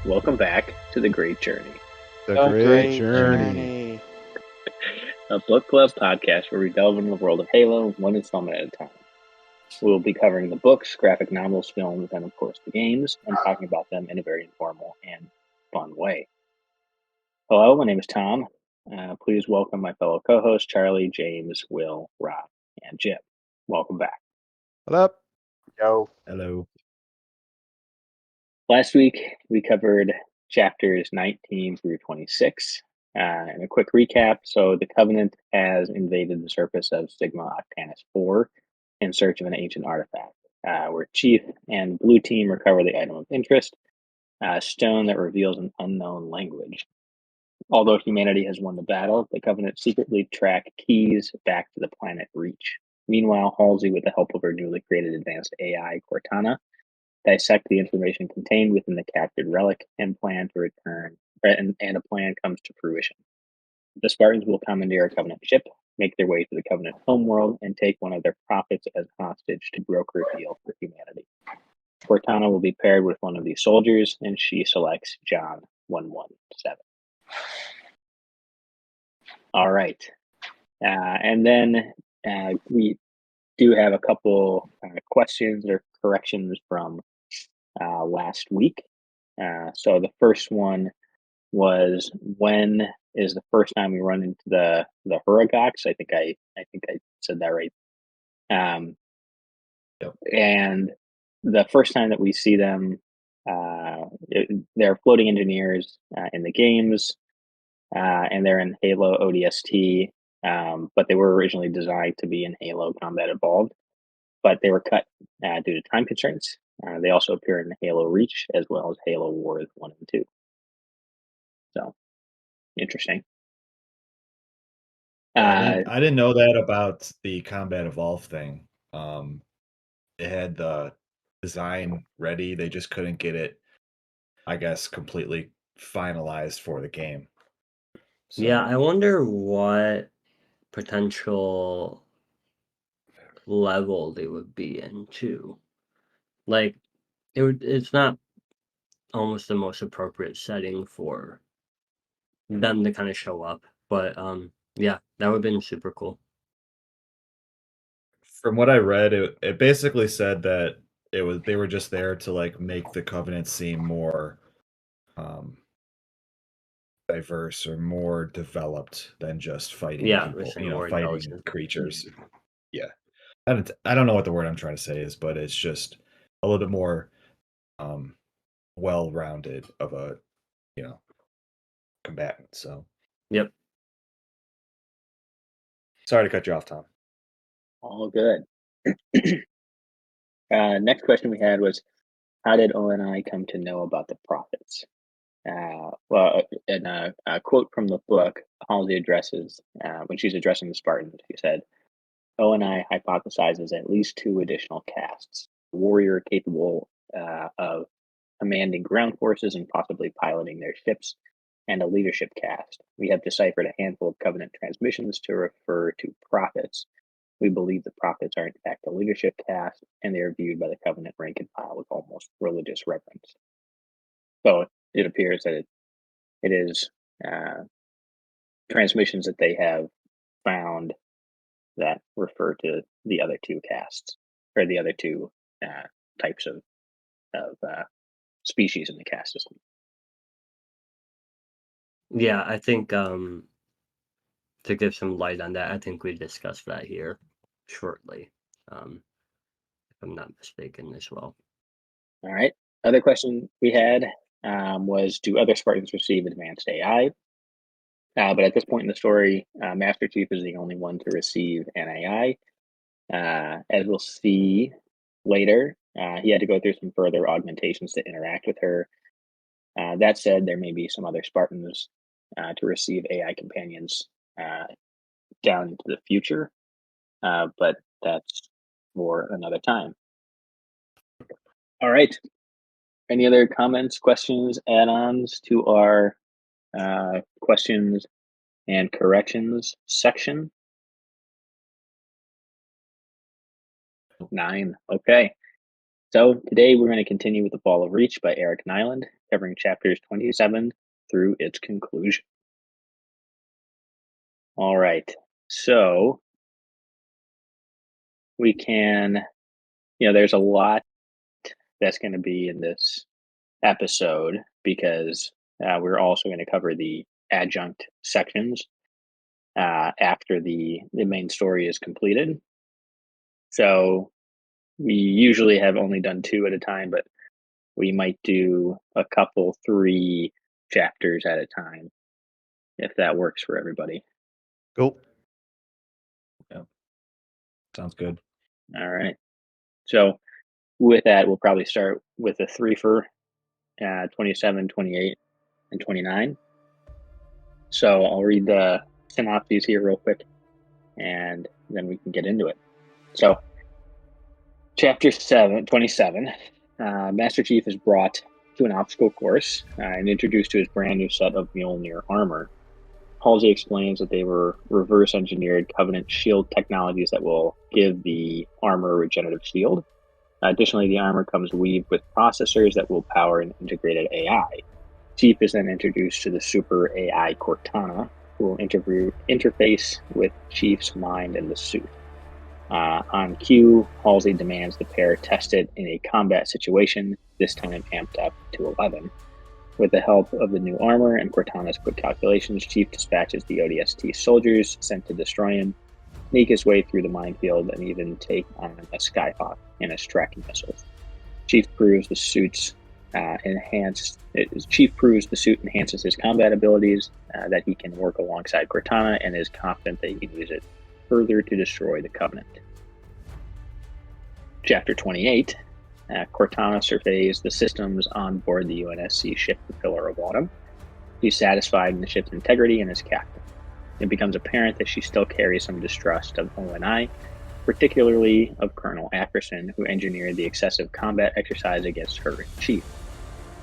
Welcome back to The Great Journey, The Great Journey. a book club podcast where we delve into the world of Halo one installment at a time. We will be covering the books, graphic novels, films, and of course the games, and talking about them in a very informal and fun way. Hello, my name is Tom. Please welcome my fellow co-hosts Charlie, James, Will, Rob, and Jim. Welcome back. What up? Yo. Hello. Last week we covered chapters 19 through 26. And a quick recap. So the Covenant has invaded the surface of Sigma Octantis 4 in search of an ancient artifact, where Chief and Blue Team recover the item of interest, a stone that reveals an unknown language. Although humanity has won the battle, the Covenant secretly track keys back to the planet Reach. Meanwhile, Halsey, with the help of her newly created advanced AI, Cortana, dissect the information contained within the captured relic and plan to return, and a plan comes to fruition. The Spartans will commandeer a Covenant ship, make their way to the Covenant homeworld, and take one of their prophets as hostage to broker a deal for humanity. Cortana will be paired with one of these soldiers, and she selects John 117. All right. And then we do have a couple questions or corrections from last week. So the first one was, when is the first time we run into the Huragox? I think I said that right. Yep. And the first time that we see them, they're floating engineers in the games, and they're in Halo ODST, but they were originally designed to be in Halo Combat Evolved, but they were cut due to time constraints. They also appear in Halo Reach as well as Halo Wars 1 and 2. So, interesting. I didn't know that about the Combat Evolve thing. They had the design ready. They just couldn't get it, I guess, completely finalized for the game. So, Yeah, I wonder what potential level they would be in too. Like, it's not almost the most appropriate setting for them to kind of show up. But yeah, that would have been super cool. from what I read, it basically said that they were just there to like make the Covenant seem more diverse or more developed than just fighting Yeah, people, it's more fighting intelligent. creatures. Yeah. I don't know what the word I'm trying to say is, but it's just a little bit more well-rounded of a, combatant. So, Yep. sorry to cut you off, Tom. All good. Next question we had was, how did ONI come to know about the prophets? Well, in a quote from the book, Halsey addresses, when she's addressing the Spartans, she said, ONI hypothesizes at least 2 additional castes: a warrior capable of commanding ground forces and possibly piloting their ships, and a leadership caste. We have deciphered a handful of Covenant transmissions to refer to prophets. We believe the prophets are in fact a leadership caste, and they are viewed by the Covenant rank and file with almost religious reverence. So it appears that it is transmissions that they have found that refer to the other 2 castes, or the other 2 types of species in the caste system. Yeah, I think to give some light on that, I think we discussed that here shortly, if I'm not mistaken as well. All right. Other question we had was, do other Spartans receive advanced AI? But at this point in the story, Master Chief is the only one to receive an AI. As we'll see later, he had to go through some further augmentations to interact with her. That said, there may be some other Spartans to receive AI companions down into the future, but that's for another time. All right. Any other comments, questions, add-ons to our questions and corrections section? 9. Okay. So today we're going to continue with The Fall of Reach by Eric Nylund, covering chapters 27 through its conclusion. All right, so we can, there's a lot that's going to be in this episode because we're also going to cover the adjunct sections after the main story is completed. So we usually have only done 2 at a time, but we might do a couple 3 chapters at a time if that works for everybody. Cool. Yeah. Sounds good. All right. So with that, we'll probably start with the 3 for 27, 28, and 29. So I'll read the synopses here real quick, and then we can get into it. So chapter 27, Master Chief is brought to an obstacle course and introduced to his brand new set of Mjolnir armor. Halsey explains that they were reverse engineered Covenant shield technologies that will give the armor a regenerative shield. Additionally, the armor comes weaved with processors that will power an integrated AI. Chief is then introduced to the super AI Cortana, who will interface with Chief's mind in the suit. On cue, Halsey demands the pair test it in a combat situation, this time amped up to 11. With the help of the new armor and Cortana's quick calculations, Chief dispatches the ODST soldiers sent to destroy him, sneak his way through the minefield, and even take on a Skyhawk and his tracking missiles. Chief proves the suit enhances his combat abilities, that he can work alongside Cortana, and is confident that he can use it further to destroy the Covenant. Chapter 28. Cortana surveys the systems on board the UNSC ship, the Pillar of Autumn. She's satisfied in the ship's integrity and is captain. It becomes apparent that she still carries some distrust of ONI, particularly of Colonel Ackerson, who engineered the excessive combat exercise against her in chief.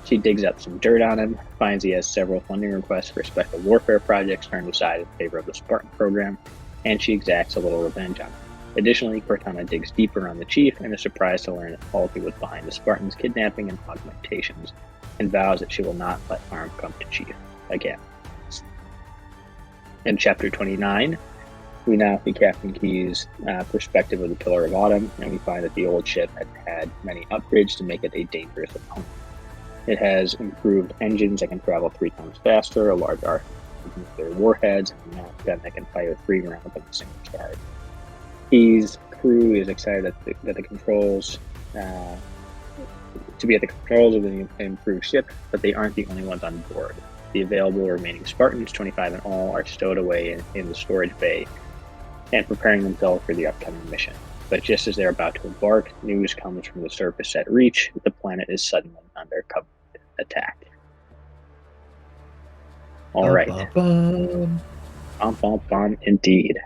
She digs up some dirt on him, finds he has several funding requests for special warfare projects turned aside in favor of the Spartan program, and she exacts a little revenge on him. Additionally, Cortana digs deeper on the chief and is surprised to learn that Halsey was behind the Spartans' kidnapping and augmentations, and vows that she will not let harm come to Chief again. In Chapter 29, we now see Captain Key's perspective of the Pillar of Autumn, and we find that the old ship had had many upgrades to make it a dangerous opponent. It has improved engines that can travel 3 times faster, a large arsenal of nuclear warheads, and a gun that can fire 3 rounds on a single charge. Key's crew is excited that the controls to be at the controls of the improved ship, but they aren't the only ones on board. The available remaining Spartans, 25 in all, are stowed away in the storage bay and preparing themselves for the upcoming mission. But just as they're about to embark, news comes from the surface at Reach that the planet is suddenly under Covenant attack. All right. Indeed.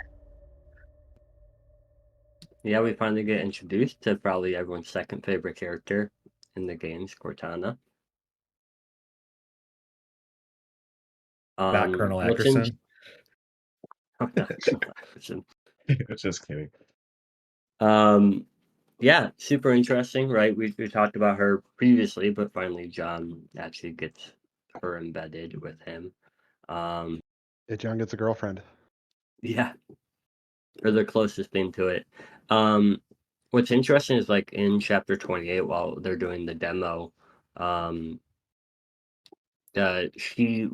Yeah, we finally get introduced to probably everyone's second favorite character in the games, Cortana. Not Colonel Ackerson. Oh, not Colonel Ackerson. Just kidding. Yeah, super interesting, right? We talked about her previously, but finally John actually gets her embedded with him. John gets a girlfriend. Yeah, or the closest thing to it. What's interesting is like in chapter 28, while they're doing the demo, she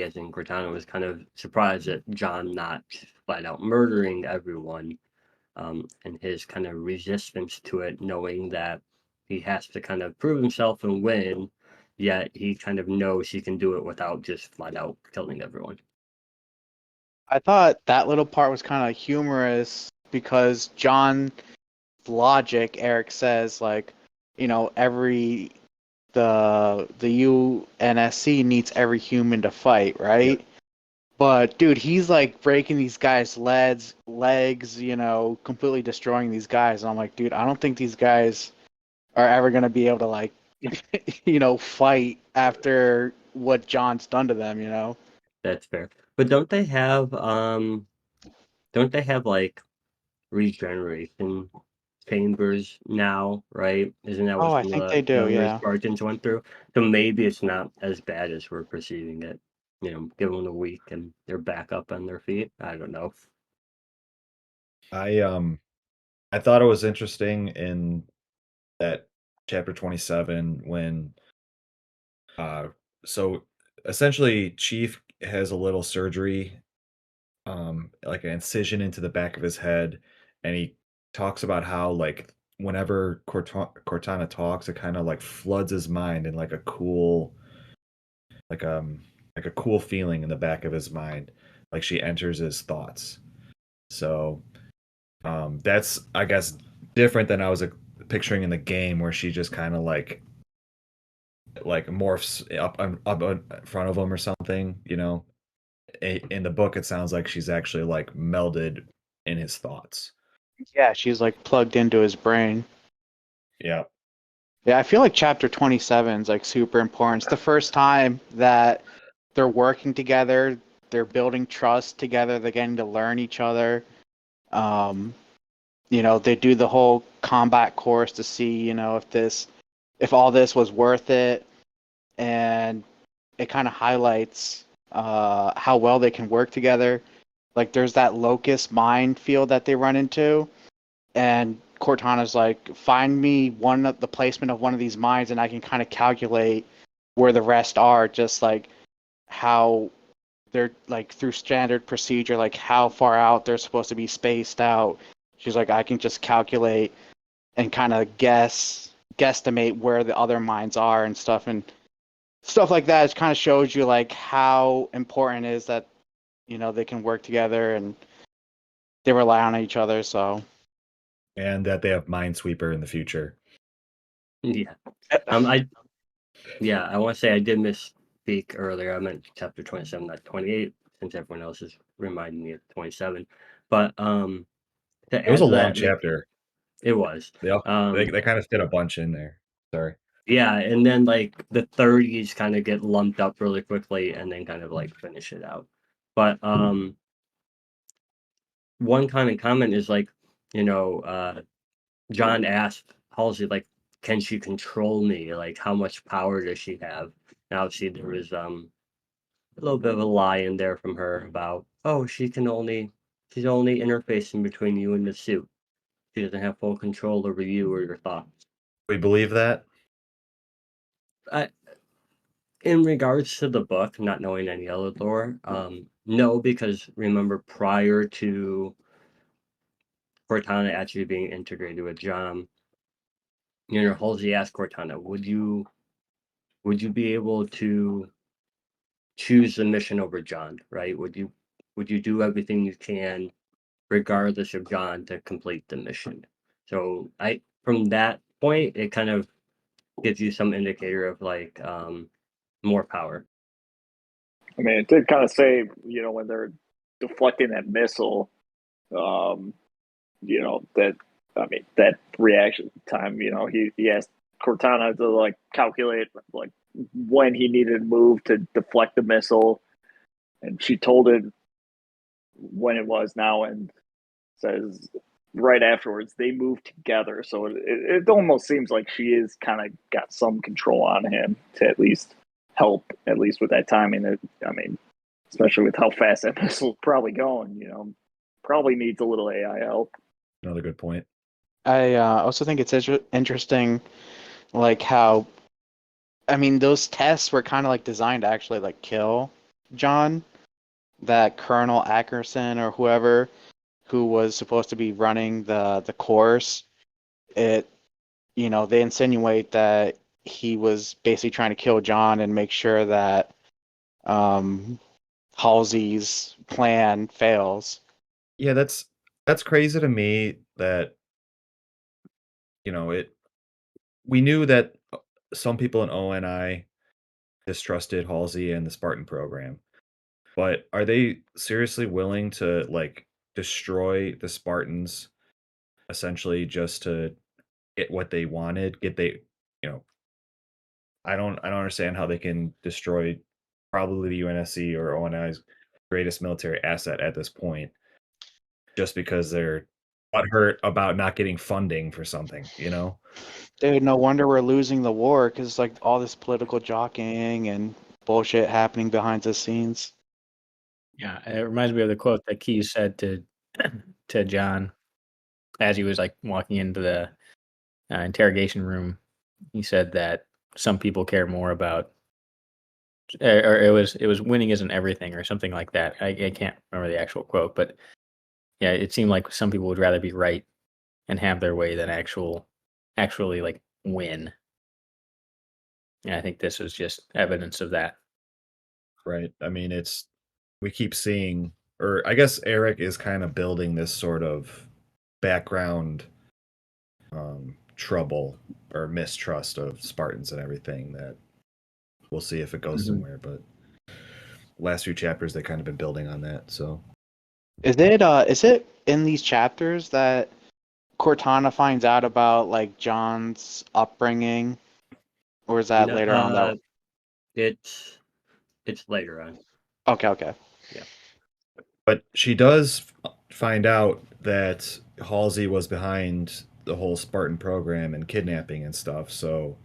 as in Cortana was kind of surprised at John not flat out murdering everyone, and his kind of resistance to it, knowing that he has to kind of prove himself and win, yet he kind of knows he can do it without just flat out killing everyone. I thought that little part was kind of humorous because John's logic, Eric says, like, the UNSC needs every human to fight, right? Yep. But dude, he's like breaking these guys' legs, completely destroying these guys. And I'm like, dude, I don't think these guys are ever gonna be able to like, fight after what John's done to them, That's fair. But don't they have like regeneration chambers now, right? Isn't that what Oh, I some think of they the do. younger Yeah. Spartans went through? So maybe it's not as bad as we're perceiving it. Give them a week and they're back up on their feet. I don't know. I thought it was interesting in that chapter 27 when so essentially Chief has a little surgery, like an incision into the back of his head, and he talks about how like whenever Cortana talks, it kind of like floods his mind in like um like a cool feeling in the back of his mind, like she enters his thoughts. So that's, I guess, different than I was picturing in the game, where she just kind of like morphs up in front of him or something. In the book, it sounds like she's actually like melded in his thoughts. Yeah, she's like plugged into his brain. Yeah. Yeah, I feel like chapter 27 is like super important. It's the first time that they're working together, they're building trust together, they're getting to learn each other. Um, they do the whole combat course to see, if all this was worth it, and it kind of highlights how well they can work together. Like there's that locust minefield that they run into, and Cortana's like, find me the placement of one of these mines, and I can kind of calculate where the rest are, just like how they're like through standard procedure, like how far out they're supposed to be spaced out. She's like, I can just calculate and kind of guesstimate where the other mines are and stuff like that. It kind of shows you like how important it is that they can work together and they rely on each other. So And that they have minesweeper in the future. Yeah. I want to say I did misspeak earlier. I meant chapter 27, not 28, since everyone else is reminding me of 27. But to It was add a to long that, chapter. it was. They kind of fit a bunch in there. Sorry. Yeah, and then like the 30s kind of get lumped up really quickly and then kind of like finish it out. But one common comment is like, John asked Halsey, like, can she control me? Like, how much power does she have? And obviously there was a little bit of a lie in there from her about, oh, she's only interfacing between you and the suit. She doesn't have full control over you or your thoughts. We believe that. In regards to the book, not knowing any other lore, no, because remember, prior to Cortana actually being integrated with John, Halsey asked Cortana, would you be able to choose the mission over John, right? Would you do everything you can, regardless of John, to complete the mission? So from that point, it kind of gives you some indicator of like more power. I mean, it did kind of say, when they're deflecting that missile, that reaction time, he asked Cortana to like calculate like when he needed to move to deflect the missile, and she told it when it was now, and says right afterwards they moved together. So it almost seems like she is kind of got some control on him to at least help, at least with that timing. Especially with how fast that missile's probably going, probably needs a little AI help. Another good point. I also think it's interesting, like how, those tests were kind of like designed to actually like kill John, that Colonel Ackerson or whoever who was supposed to be running the course. They insinuate that he was basically trying to kill John and make sure that Halsey's plan fails. Yeah, that's crazy to me that we knew that some people in ONI distrusted Halsey and the Spartan program. But are they seriously willing to like destroy the Spartans essentially just to get what they wanted? You know, I don't understand how they can destroy probably the UNSC or ONI's greatest military asset at this point just because they're butthurt about not getting funding for something, you know? Dude, no wonder we're losing the war because like all this political jockeying and bullshit happening behind the scenes. Yeah, it reminds me of the quote that Keyes said to to John as he was like walking into the interrogation room. He said that some people care more about, or it was winning isn't everything, or something like that. I can't remember the actual quote, but yeah, it seemed like some people would rather be right and have their way than actually like win. And I think this was just evidence of that. Right. I mean, we keep seeing, or I guess Eric is kind of building this sort of background trouble or mistrust of Spartans and everything that we'll see if it goes somewhere. But last few chapters, they kind of been building on that. So Is it in these chapters that Cortana finds out about like John's upbringing, or is that No, later on? That it's later on. okay. but she does find out that Halsey was behind the whole Spartan program and kidnapping and stuff. So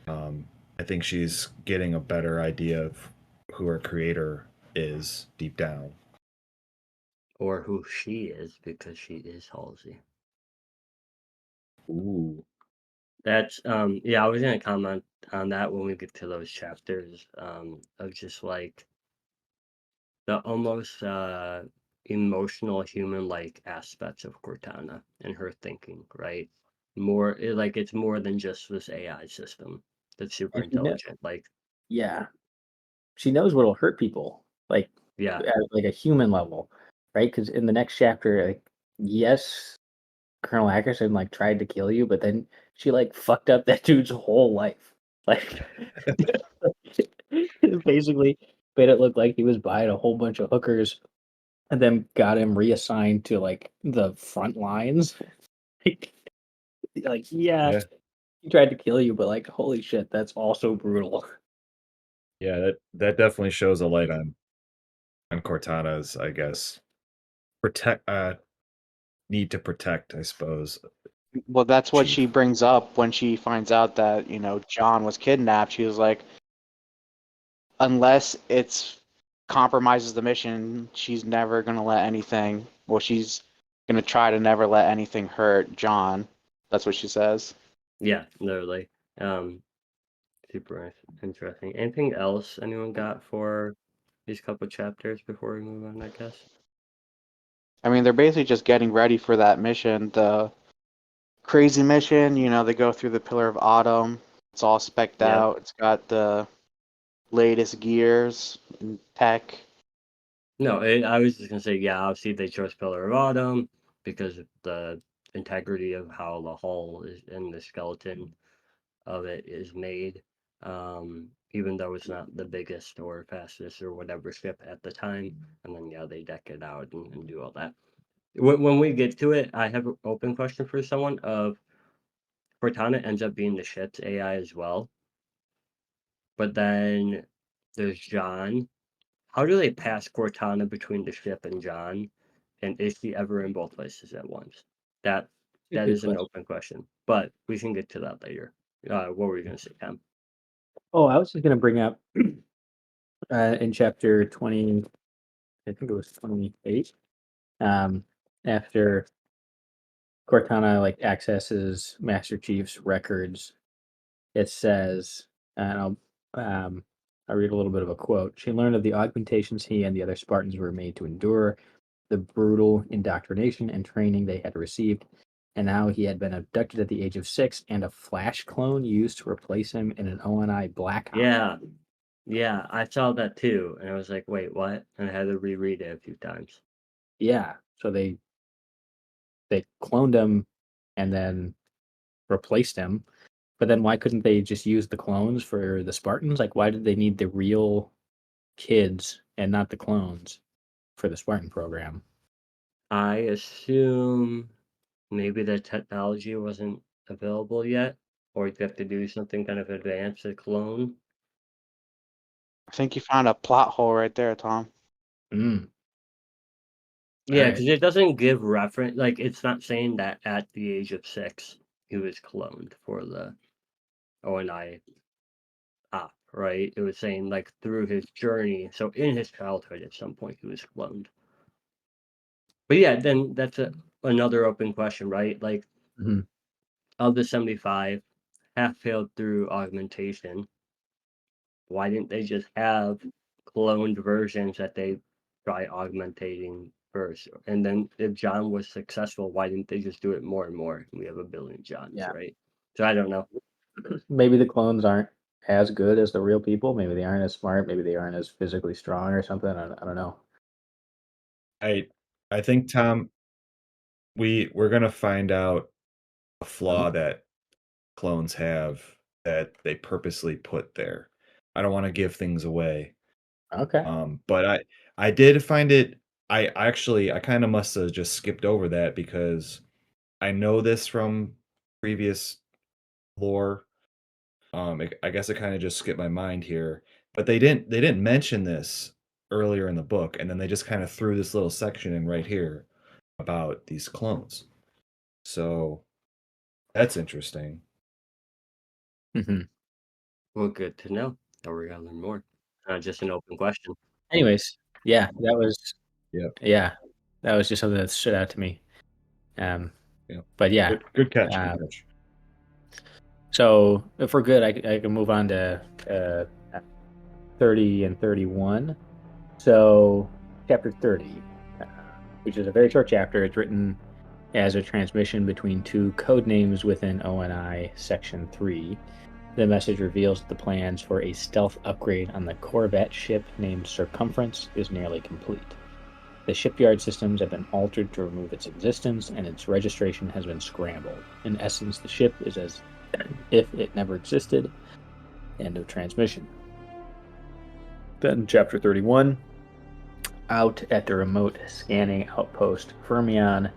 I think she's getting a better idea of who her creator is deep down. Or who she is, because she is Halsey. Ooh. That's yeah, I was gonna comment on that when we get to those chapters, of just like the almost emotional human like aspects of Cortana and her thinking, right? Like it's more than just this AI system that's super And intelligent. Like yeah, she knows what'll hurt people, like yeah, at like a human level, right? Because in the next chapter, like, yes, Colonel Ackerson like tried to kill you, but then she like fucked up that dude's whole life. Like basically made it look like he was buying a whole bunch of hookers and then got him reassigned to like the front lines. Like yeah, Yeah. he tried to kill you, but like holy shit, that's also brutal. Yeah, that definitely shows a light on Cortana's, I guess, protect need to protect, I suppose. Well, that's what she Chief. brings up when she finds out that John was kidnapped. She was like, unless it's compromises the mission, she's never gonna let anything. Well, she's gonna try to never let anything hurt John. That's what she says. yeah, literally. Super interesting. Anything else anyone got for these couple chapters before we move on, I guess? I mean, they're basically just getting ready for that mission, the crazy mission. They go through the Pillar of Autumn. It's all specced Yep. out. It's got the latest gears and tech. No, I was just gonna say, yeah, obviously they chose Pillar of Autumn because of the integrity of how the hull is and the skeleton of it is made. Even though it's not the biggest or fastest or whatever ship at the time, and then yeah, they deck it out and do all that. When we get to it, I have an open question for someone of Cortana ends up being the ship's AI as well, but then there's John. How do they pass Cortana between the ship and John? And is she ever in both places at once? That that Good is an question. open question, but we can get to that later. What were you gonna say, Cam? Oh, I was just gonna bring up in chapter 20, I think it was 28, after Cortana like accesses Master Chief's records, it says, and I'll read a little bit of a quote. She learned of the augmentations he and the other Spartans were made to endure, the brutal indoctrination and training they had received, and now he had been abducted at the age of 6 and a flash clone used to replace him in an ONI Black Ops. Yeah, I saw that too, and I was like, wait, what? And I had to reread it a few times. Yeah, so they cloned him and then replaced him. But then why couldn't they just use the clones for the Spartans? Like, why did they need the real kids and not the clones for the Spartan program? I assume maybe the technology wasn't available yet, or you have to do something kind of advanced to clone. I think you found a plot hole right there, Tom. Mm. Yeah, Alright. because it doesn't give reference. Like, it's not saying that at the age of 6 he was cloned for the ONI op, right? It was saying like through his journey. So in his childhood, at some point, he was cloned. But yeah, then that's another open question, right? Like, Mhm. of the 75, half failed through augmentation. Why didn't they just have cloned versions that they try augmentating first? And then if John was successful, why didn't they just do it more and more? We have a billion Johns, Yeah. right? So I don't know. Maybe the clones aren't as good as the real people. Maybe they aren't as smart. Maybe they aren't as physically strong or something. I don't know. I think, Tom, we're gonna find out a flaw that clones have that they purposely put there. I don't want to give things away. Okay. But I did find it. I kind of must have just skipped over that because I know this from previous lore. I guess it kind of just skipped my mind here, but they didn't mention this earlier in the book, and then they just kind of threw this little section in right here about these clones. So that's interesting. hmm Well, good to know. Now we're gonna learn more. Just an open question. Anyways, yeah, that was Yep. just something that stood out to me. Yep. But yeah, Good catch. uh, Good catch. so if we're good, I can move on to 30 and 31. So chapter 30, which is a very short chapter. It's written as a transmission between two code names within ONI Section 3. The message reveals that the plans for a stealth upgrade on the Corvette ship named Circumference is nearly complete. The shipyard systems have been altered to remove its existence, and its registration has been scrambled. In essence, the ship is as if it never existed. End of transmission. Then, chapter 31. Out at the remote scanning outpost Fermion,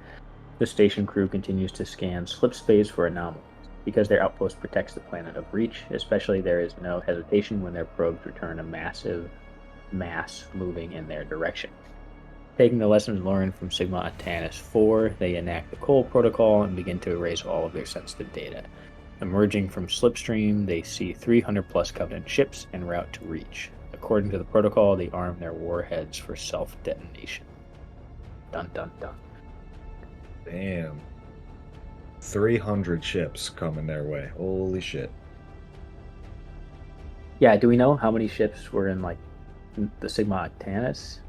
the station crew continues to scan slip space for anomalies. Because their outpost protects the planet of Reach, especially, there is no hesitation when their probes return a massive mass moving in their direction. Taking the lessons learned from Sigma Octantis 4, they enact the Cole Protocol and begin to erase all of their sensitive data. Emerging from Slipstream, they see 300 plus Covenant ships en route to Reach. According to the protocol, they arm their warheads for self-detonation. Dun dun dun. Damn. 300 ships coming their way. Holy shit. Yeah, do we know how many ships were in, like, the Sigma Octantis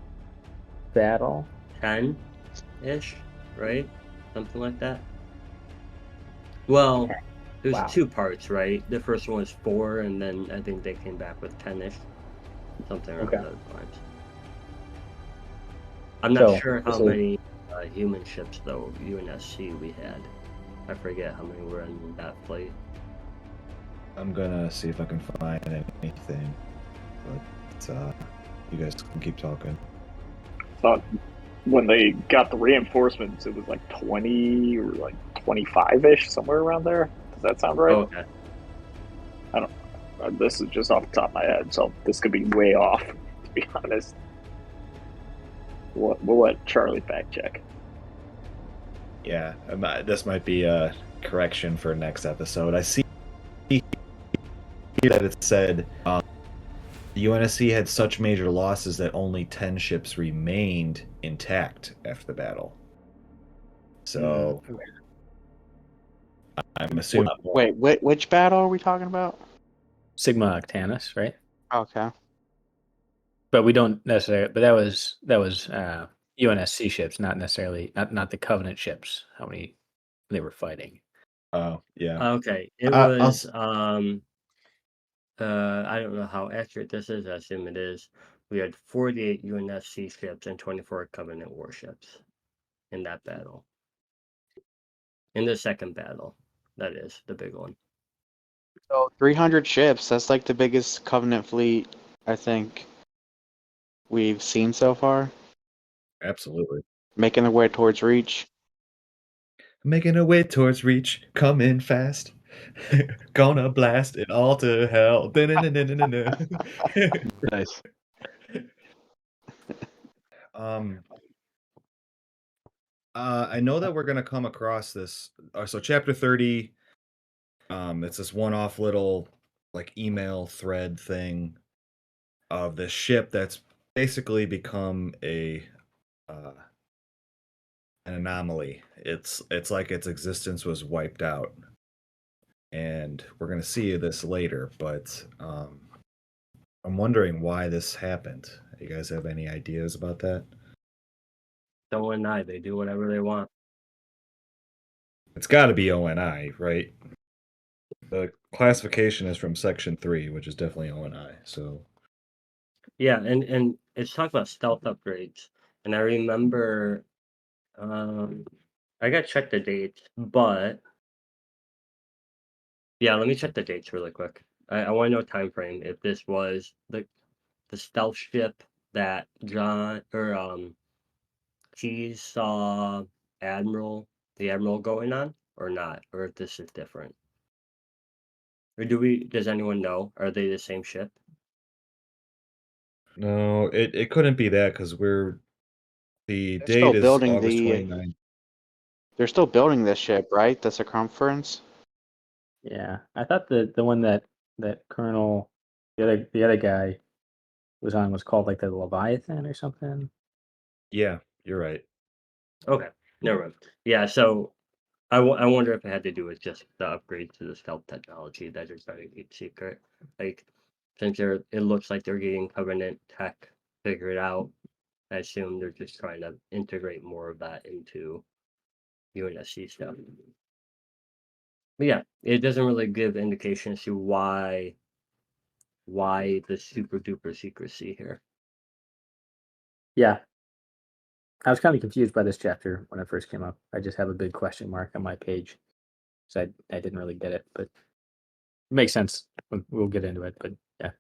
battle? 10-ish, right? Something like that. Well, it was Wow. 2 parts, right? The first one was 4, and then I think they came back with 10-ish. Something around those lines. I'm not sure how many human ships, though, UNSC we had. I forget how many were in that fleet. I'm gonna see if I can find anything, but you guys can keep talking. Thought when they got the reinforcements, it was like 20 or like 25-ish, somewhere around there. Does that sound right? Oh, okay. I don't. This is just off the top of my head, so this could be way off. To be honest, we'll let Charlie fact check. Yeah, this might be a correction for next episode. I see that it said the UNSC had such major losses that only 10 ships remained intact after the battle. So I'm assuming. Wait, which battle are we talking about? Sigma Octantis, right? Okay. But we don't necessarily. But that was UNSC ships, not necessarily not the Covenant ships. How many they were fighting? Oh yeah. Okay, it was I don't know how accurate this is. I assume it is. We had 48 UNSC ships and 24 Covenant warships in that battle. In the second battle, that is the big one. So 300 ships. That's like the biggest Covenant fleet I think we've seen so far. Absolutely. Making their way towards Reach. Making our way towards Reach, coming fast. Gonna blast it all to hell. Nice. I know that we're gonna come across this. So chapter 30, it's this one-off little like email thread thing of this ship that's basically become uh, an anomaly. It's like its existence was wiped out, and we're gonna see this later. But I'm wondering why this happened. You guys have any ideas about that? Don't and I, they do whatever they want. It's got to be ONI, right? The classification is from section 3, which is definitely ONI. So Yeah, and it's talking about stealth upgrades, and I remember, I gotta check the dates, but yeah, let me check the dates really quick. I want to know time frame. If this was the stealth ship that John or Cheese saw the Admiral going on, or not, or if this is different. Or does anyone know? Are they the same ship? no, it couldn't be that because the They're still date is building August the. 29th. They're still building this ship, right? The Circumference. Yeah, I thought the one that Colonel, the other guy was on was called like the Leviathan or something. Yeah, you're right. Okay, never mind. Yeah, so I wonder if it had to do with just the upgrade to the stealth technology that is trying to keep secret. Like, since it looks like they're getting Covenant tech figured out, I assume they're just trying to integrate more of that into UNSC stuff. But yeah, it doesn't really give indication as to why the super duper secrecy here. Yeah, I was kind of confused by this chapter when it first came up. I just have a big question mark on my page, so I didn't really get it, but it makes sense. We'll get into it, but yeah.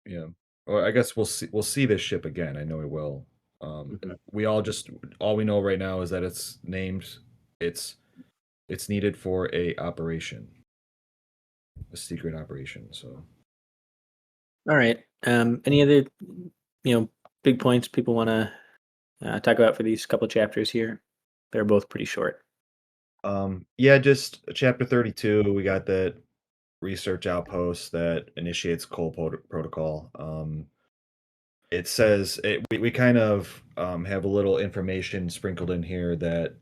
Yeah. Well, I guess we'll see this ship again. I know we will. Mhm. We all we know right now is that it's named. It's needed for a secret operation. So All right. Any other big points people want to talk about for these couple chapters here? They're both pretty short. yeah, just chapter 32. We got that research outpost that initiates coal protocol. It says we kind of have a little information sprinkled in here that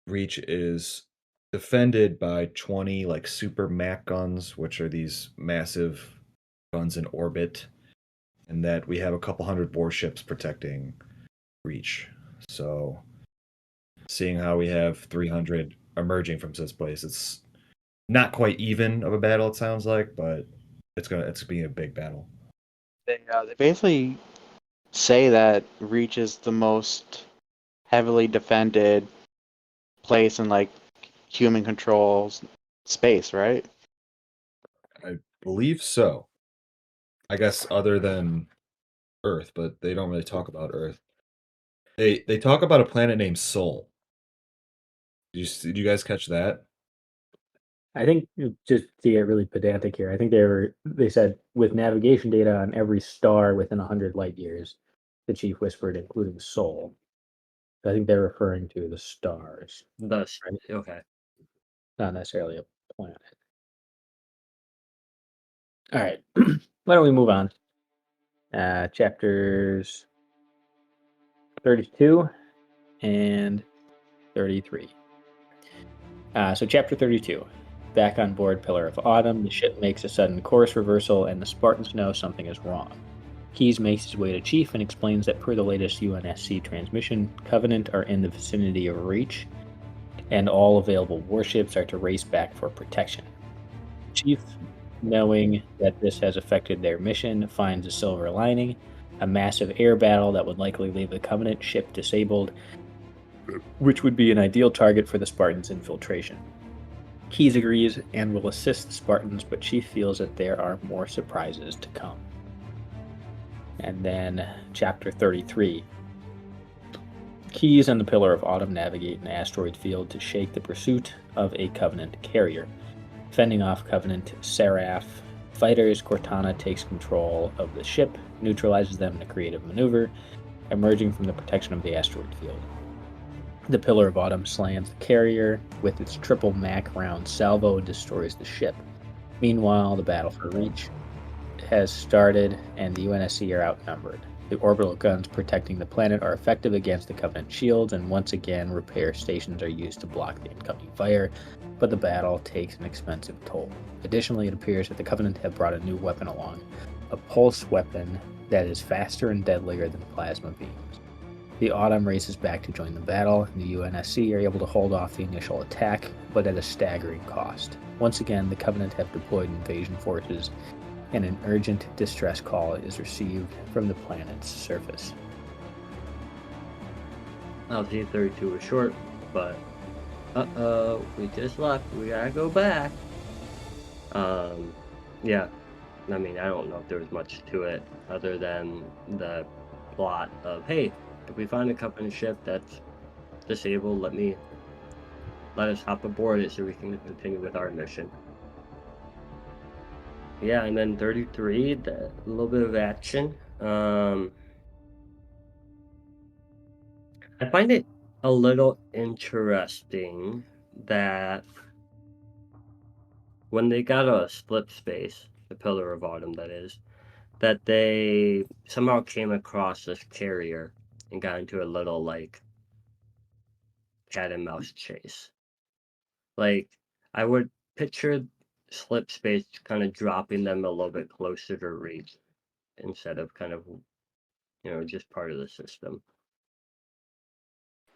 Reach is defended by 20 like super Mac guns, which are these massive guns in orbit, and that we have a couple hundred warships protecting Reach. So, seeing how we have 300 emerging from this place, it's not quite even of a battle. It sounds like, but it's being a big battle. They basically say that Reach is the most heavily defended place in like human controls space, right? I believe so. I guess other than Earth, but they don't really talk about Earth. They talk about a planet named Sol. Did you guys catch that? I think just to get really pedantic here, I think they said with navigation data on every star within 100 light years, the chief whispered, including Sol. I think they're referring to the stars, Thus, right? okay. Not necessarily a planet. All right. Why don't we move on? Chapters 32 and 33. So chapter 32. Back on board Pillar of Autumn, the ship makes a sudden course reversal and the Spartans know something is wrong. Keyes makes his way to Chief and explains that per the latest UNSC transmission, Covenant are in the vicinity of Reach, and all available warships are to race back for protection. Chief, knowing that this has affected their mission, finds a silver lining, a massive air battle that would likely leave the Covenant ship disabled, which would be an ideal target for the Spartans' infiltration. Keyes agrees and will assist the Spartans, but Chief feels that there are more surprises to come. And then, chapter 33. Keyes and the Pillar of Autumn navigate an asteroid field to shake the pursuit of a Covenant carrier. Fending off Covenant Seraph fighters, Cortana takes control of the ship, neutralizes them in a creative maneuver, emerging from the protection of the asteroid field. The Pillar of Autumn slams the carrier with its triple Mac round salvo and destroys the ship. Meanwhile, the battle for Reach has started and the UNSC are outnumbered. The orbital guns protecting the planet are effective against the Covenant shields, and once again, repair stations are used to block the incoming fire, but the battle takes an expensive toll. Additionally, it appears that the Covenant have brought a new weapon along, a pulse weapon that is faster and deadlier than plasma beams. The Autumn races back to join the battle, and the UNSC are able to hold off the initial attack, but at a staggering cost. Once again, the Covenant have deployed invasion forces, and an urgent distress call is received from the planet's surface. LG32 was short, but we just left. We gotta go back. Yeah, I mean, I don't know if there was much to it other than the plot of, hey, if we find a Covenant ship that's disabled, let us hop aboard it so we can continue with our mission. Yeah, and then 33, a little bit of action. I find it a little interesting that when they got a slip space, the Pillar of Autumn that is, that they somehow came across this carrier and got into a little, like, cat and mouse chase. Like, I would picture slip space kind of dropping them a little bit closer to Reach instead of kind of, just part of the system.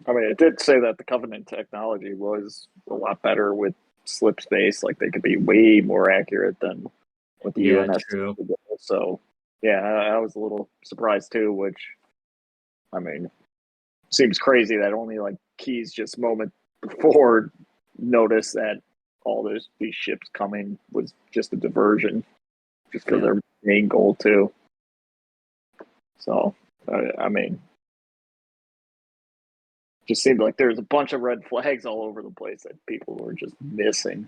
I mean, it did say that the Covenant technology was a lot better with slip space. Like, they could be way more accurate than what the UNS true. could do. So, yeah, I was a little surprised too, which, I mean, seems crazy that only, like, Keyes just moment before noticed that all these ships coming was just a diversion, just for their main goal too. So, I mean, just seemed like there's a bunch of red flags all over the place that people were just missing.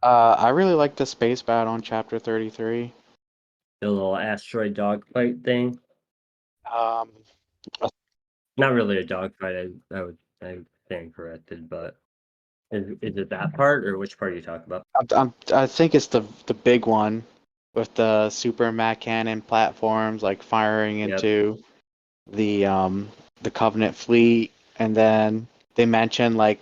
I really like the space battle in Chapter 33. The little asteroid dogfight thing. Um, Not really a dogfight. I stand corrected, but is it that part or which part are you talking about? I think it's the big one with the super Mac cannon platforms like firing into the Covenant fleet, and then they mentioned like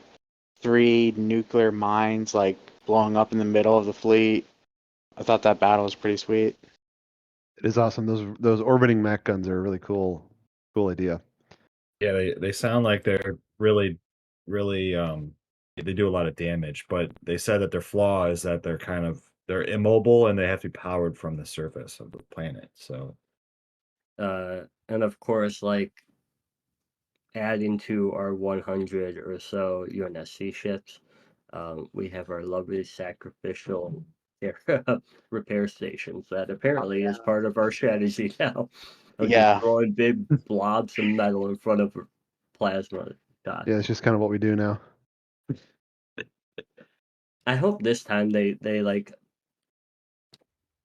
3 nuclear mines like blowing up in the middle of the fleet. I thought that battle was pretty sweet. It is awesome. Those orbiting Mac guns are a really cool idea. Yeah, they sound like they're really, really they do a lot of damage, but they said that their flaw is that they're immobile and they have to be powered from the surface of the planet. So and of course, like, adding to our 100 or so UNSC ships, we have our lovely sacrificial repair stations that apparently is part of our strategy now. Of just throwing big blobs of metal in front of plasma dots. Yeah, it's just kind of what we do now. I hope this time they like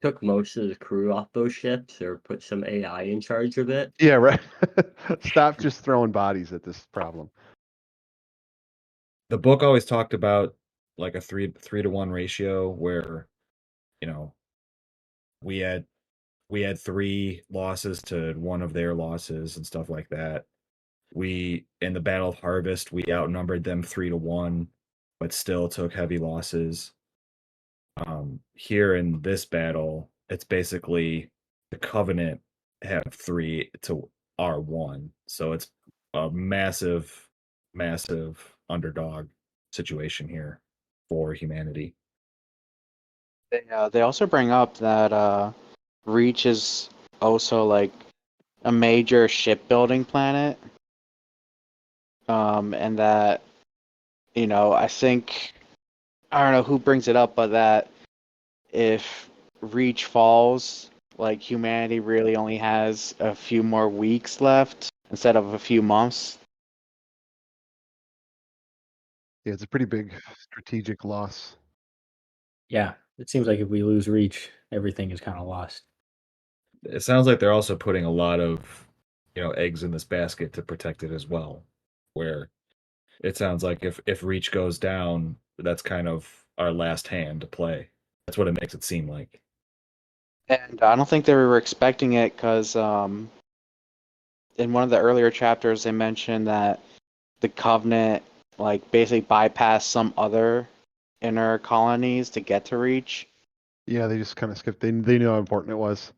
took most of the crew off those ships or put some AI in charge of it. Yeah, right. Stop just throwing bodies at this problem. the book always talked about like a 3-to-1 ratio where, we had 3 losses to 1 of their losses and stuff like that. In the Battle of Harvest, we outnumbered them 3-to-1, but still took heavy losses. Here in this battle, it's basically the Covenant have 3 to our 1, so it's a massive, massive underdog situation here for humanity. They also bring up that Reach is also like a major shipbuilding planet, and that I think, I don't know who brings it up, but that if Reach falls, like, humanity really only has a few more weeks left instead of a few months. Yeah, it's a pretty big strategic loss. Yeah, it seems like if we lose Reach, everything is kind of lost. It sounds like they're also putting a lot of eggs in this basket to protect it as well. Where it sounds like if Reach goes down, that's kind of our last hand to play. That's what it makes it seem like. And I don't think they were expecting it because in one of the earlier chapters they mentioned that the Covenant like basically bypassed some other inner colonies to get to Reach. Yeah, they just kind of skipped. They knew how important it was.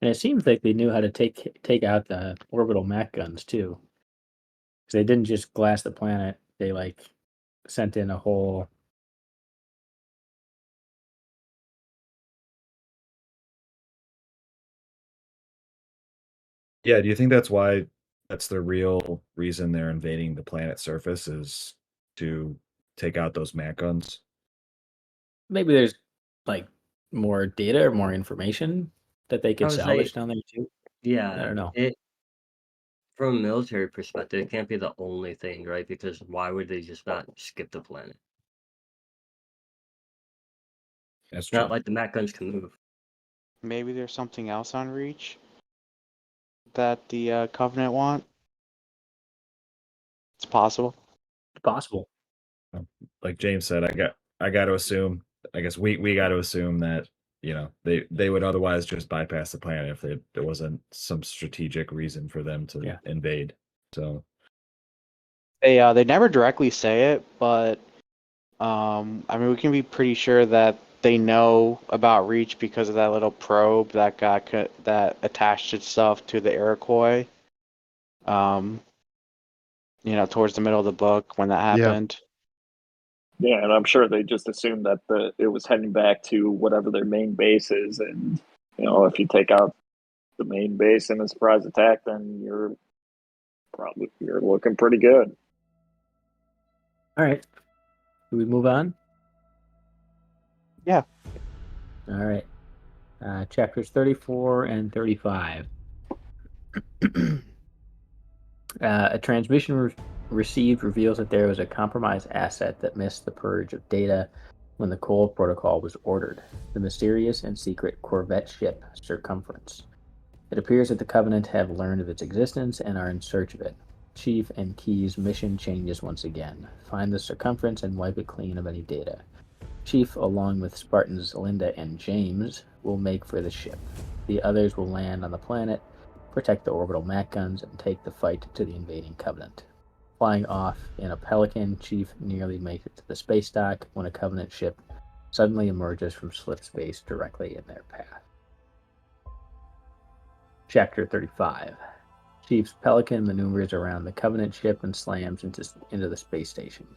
And it seems like they knew how to take out the orbital Mac guns too. So they didn't just glass the planet. They sent in a whole. Yeah, do you think that's why that's the real reason they're invading the planet's surface is to take out those Mac guns? Maybe there's more data or more information that they I could would salvage say, down there too. I yeah, don't know. from a military perspective, it can't be the only thing, right? Because why would they just not skip the planet? That's Not true. like the Mac guns can move. Maybe there's something else on Reach that the Covenant want. It's possible. It's possible. Like James said, I got to assume. I guess we got to assume that they would otherwise just bypass the planet if there wasn't some strategic reason for them to invade. So They never directly say it, but I mean we can be pretty sure that they know about Reach because of that little probe that that attached itself to the Iroquois. Towards the middle of the book when that happened. Yeah, and I'm sure they just assumed that it was heading back to whatever their main base is, and if you take out the main base in a surprise attack, then you're looking pretty good. All right. Do we move on? Yeah. All right. Chapters 34 and 35. A transmission received reveals that there was a compromised asset that missed the purge of data when the Cole Protocol was ordered, the mysterious and secret Corvette ship Circumference. It appears that the Covenant have learned of its existence and are in search of it. Chief and Key's mission changes once again. Find the Circumference and wipe it clean of any data. Chief, along with Spartans Linda and James, will make for the ship. The others will land on the planet, protect the orbital Mac guns, and take the fight to the invading Covenant. Flying off in a Pelican, Chief nearly makes it to the space dock when a Covenant ship suddenly emerges from slip space directly in their path. Chapter 35. Chief's Pelican maneuvers around the Covenant ship and slams into the space station.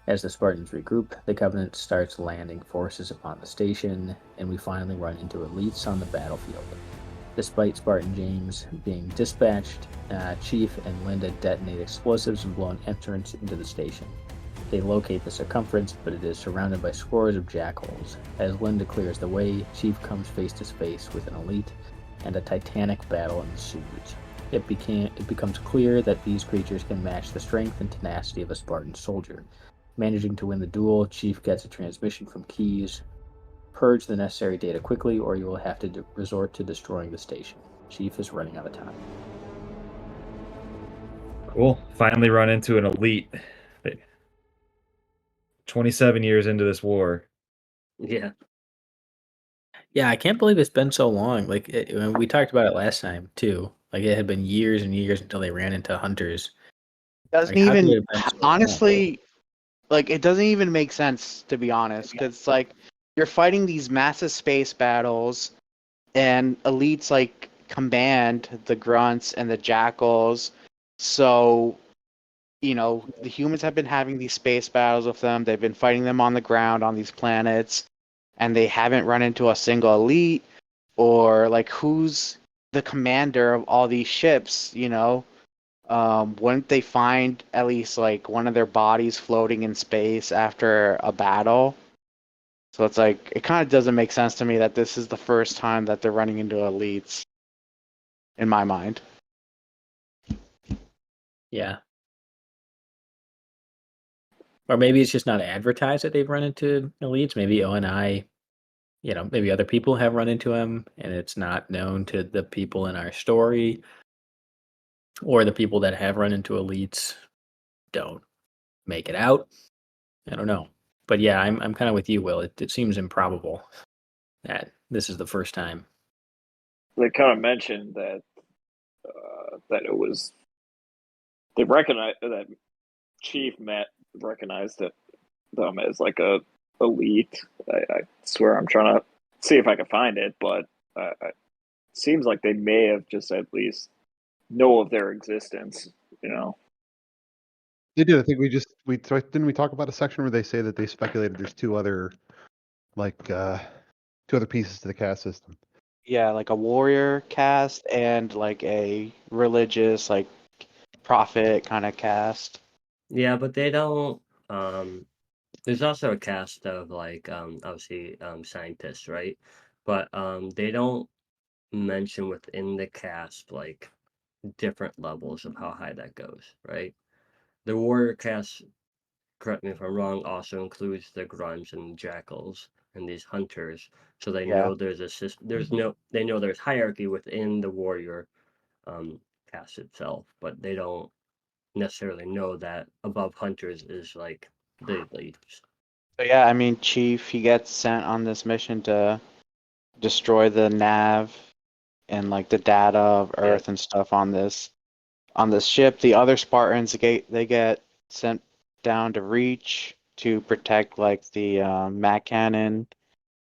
As the Spartans regroup, the Covenant starts landing forces upon the station, and we finally run into elites on the battlefield. Despite Spartan James being dispatched, Chief and Linda detonate explosives and blow an entrance into the station. They locate the Circumference, but it is surrounded by scores of jackals. As Linda clears the way, Chief comes face to face with an elite, and a titanic battle ensues. It becomes clear that these creatures can match the strength and tenacity of a Spartan soldier. Managing to win the duel, Chief gets a transmission from Keys. Purge the necessary data quickly, or you will have to resort to destroying the station. Chief is running out of time. Cool. Finally run into an elite. 27 years into this war. Yeah. Yeah, I can't believe it's been so long. We talked about it last time too. It had been years and years until they ran into hunters. Doesn't How could it even have been so honestly it doesn't even make sense, to be honest, because you're fighting these massive space battles and elites command the grunts and the jackals. So the humans have been having these space battles with them. They've been fighting them on the ground on these planets, and they haven't run into a single elite or who's the commander of all these ships. Wouldn't they find at least one of their bodies floating in space after a battle? So it's it kind of doesn't make sense to me that this is the first time that they're running into elites, in my mind. Yeah. Or maybe it's just not advertised that they've run into elites. Maybe O&I, maybe other people have run into them, and it's not known to the people in our story. or the people that have run into elites don't make it out. I don't know. But yeah, I'm kind of with you, Will. It seems improbable that this is the first time. They kind of mentioned that it was, they recognized that Chief Matt recognized them as like a elite. I swear I'm trying to see if I can find it, but it seems like they may have just at least know of their existence, you know. They did. I think didn't we talk about a section where they say that they speculated there's two other pieces to the caste system. Yeah, like a warrior caste and like a religious, like prophet kind of caste. Yeah, but they don't. There's also a cast of like obviously scientists, right? But they don't mention within the cast like different levels of how high that goes, right? The warrior cast, correct me if I'm wrong, also includes the grunts and jackals and these hunters, so they Yeah. know there's a system. They know there's hierarchy within the warrior cast itself, but they don't necessarily know that above hunters is like the elites. So yeah, I mean, Chief, he gets sent on this mission to destroy the nav and like the data of Earth and stuff on this ship. The other Spartans they get sent down to Reach to protect like the Mac cannon,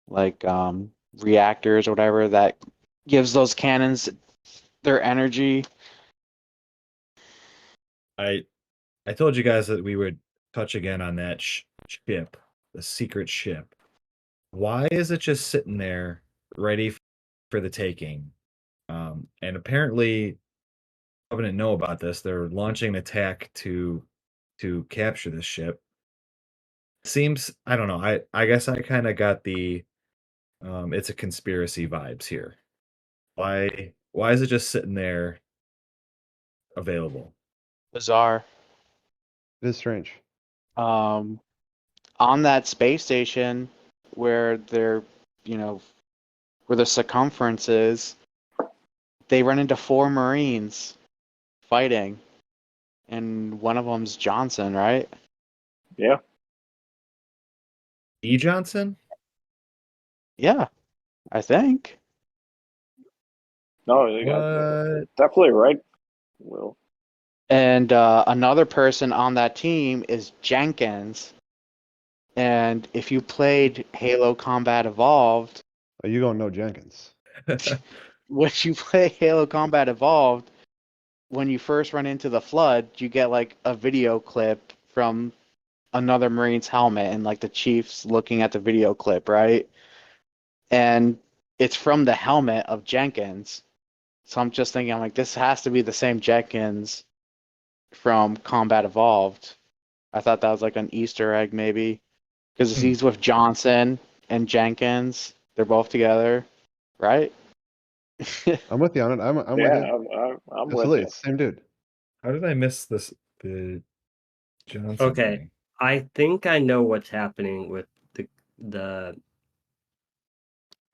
like reactors or whatever that gives those cannons their energy. I told you guys that we would touch again on that ship, the secret ship. Why is it just sitting there ready for the taking? And apparently, Covenant know about this. They're launching an attack to capture this ship. Seems, I don't know. I guess I kind of got the it's a conspiracy vibes here. Why is it just sitting there available? Bizarre. It is strange. On that space station where they're, you know, where the circumference is, they run into 4 Marines fighting, and one of them's Johnson, right? Yeah. E. Johnson? Yeah, I think. No, you got What? definitely right, Will. And another person on that team is Jenkins. And if you played Halo Combat Evolved, Oh, you don't know Jenkins. when you play Halo Combat Evolved, when you first run into the flood, you get like a video clip from another Marine's helmet, and like the chief's looking at the video clip, right? And it's from the helmet of Jenkins. So I'm just thinking, I'm like, this has to be the same Jenkins from Combat Evolved. I thought that was like an Easter egg, maybe, because he's with Johnson and Jenkins. They're both together, right? I'm with you on it. I'm with Yeah, you. I'm with Absolutely, you. it's the same dude. How did I miss this? The Johnson Okay, thing? I think I know what's happening with the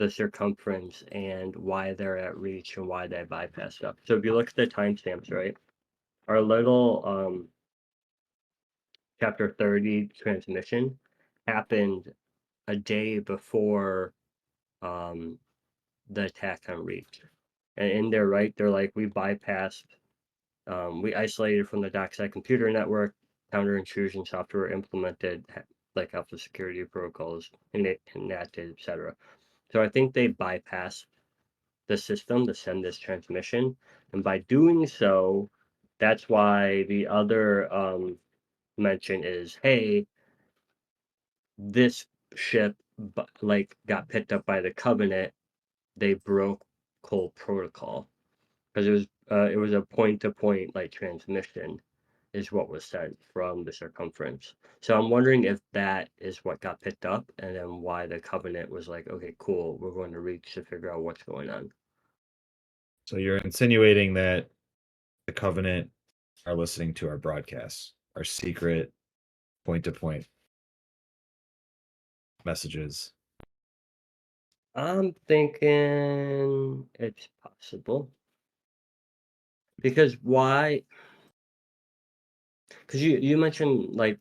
circumference and why they're at Reach and why they bypass stuff. So if you look at the timestamps, right, our little chapter 30 transmission happened a day before the attack on Reach. And in there, right, they're like, we bypassed, we isolated from the dockside computer network, counter intrusion software implemented, like alpha security protocols, enacted, etc. So I think they bypassed the system to send this transmission, and by doing so, that's why the other mention is, hey, this ship like got picked up by the Covenant. They broke Cole protocol because it was a point-to-point like transmission is what was sent from the Circumference. So I'm wondering if that is what got picked up, and then why the Covenant was like, okay, cool, we're going to Reach to figure out what's going on. So you're insinuating that the Covenant are listening to our broadcasts, our secret point-to-point messages. I'm thinking it's possible. Because why? Because you mentioned like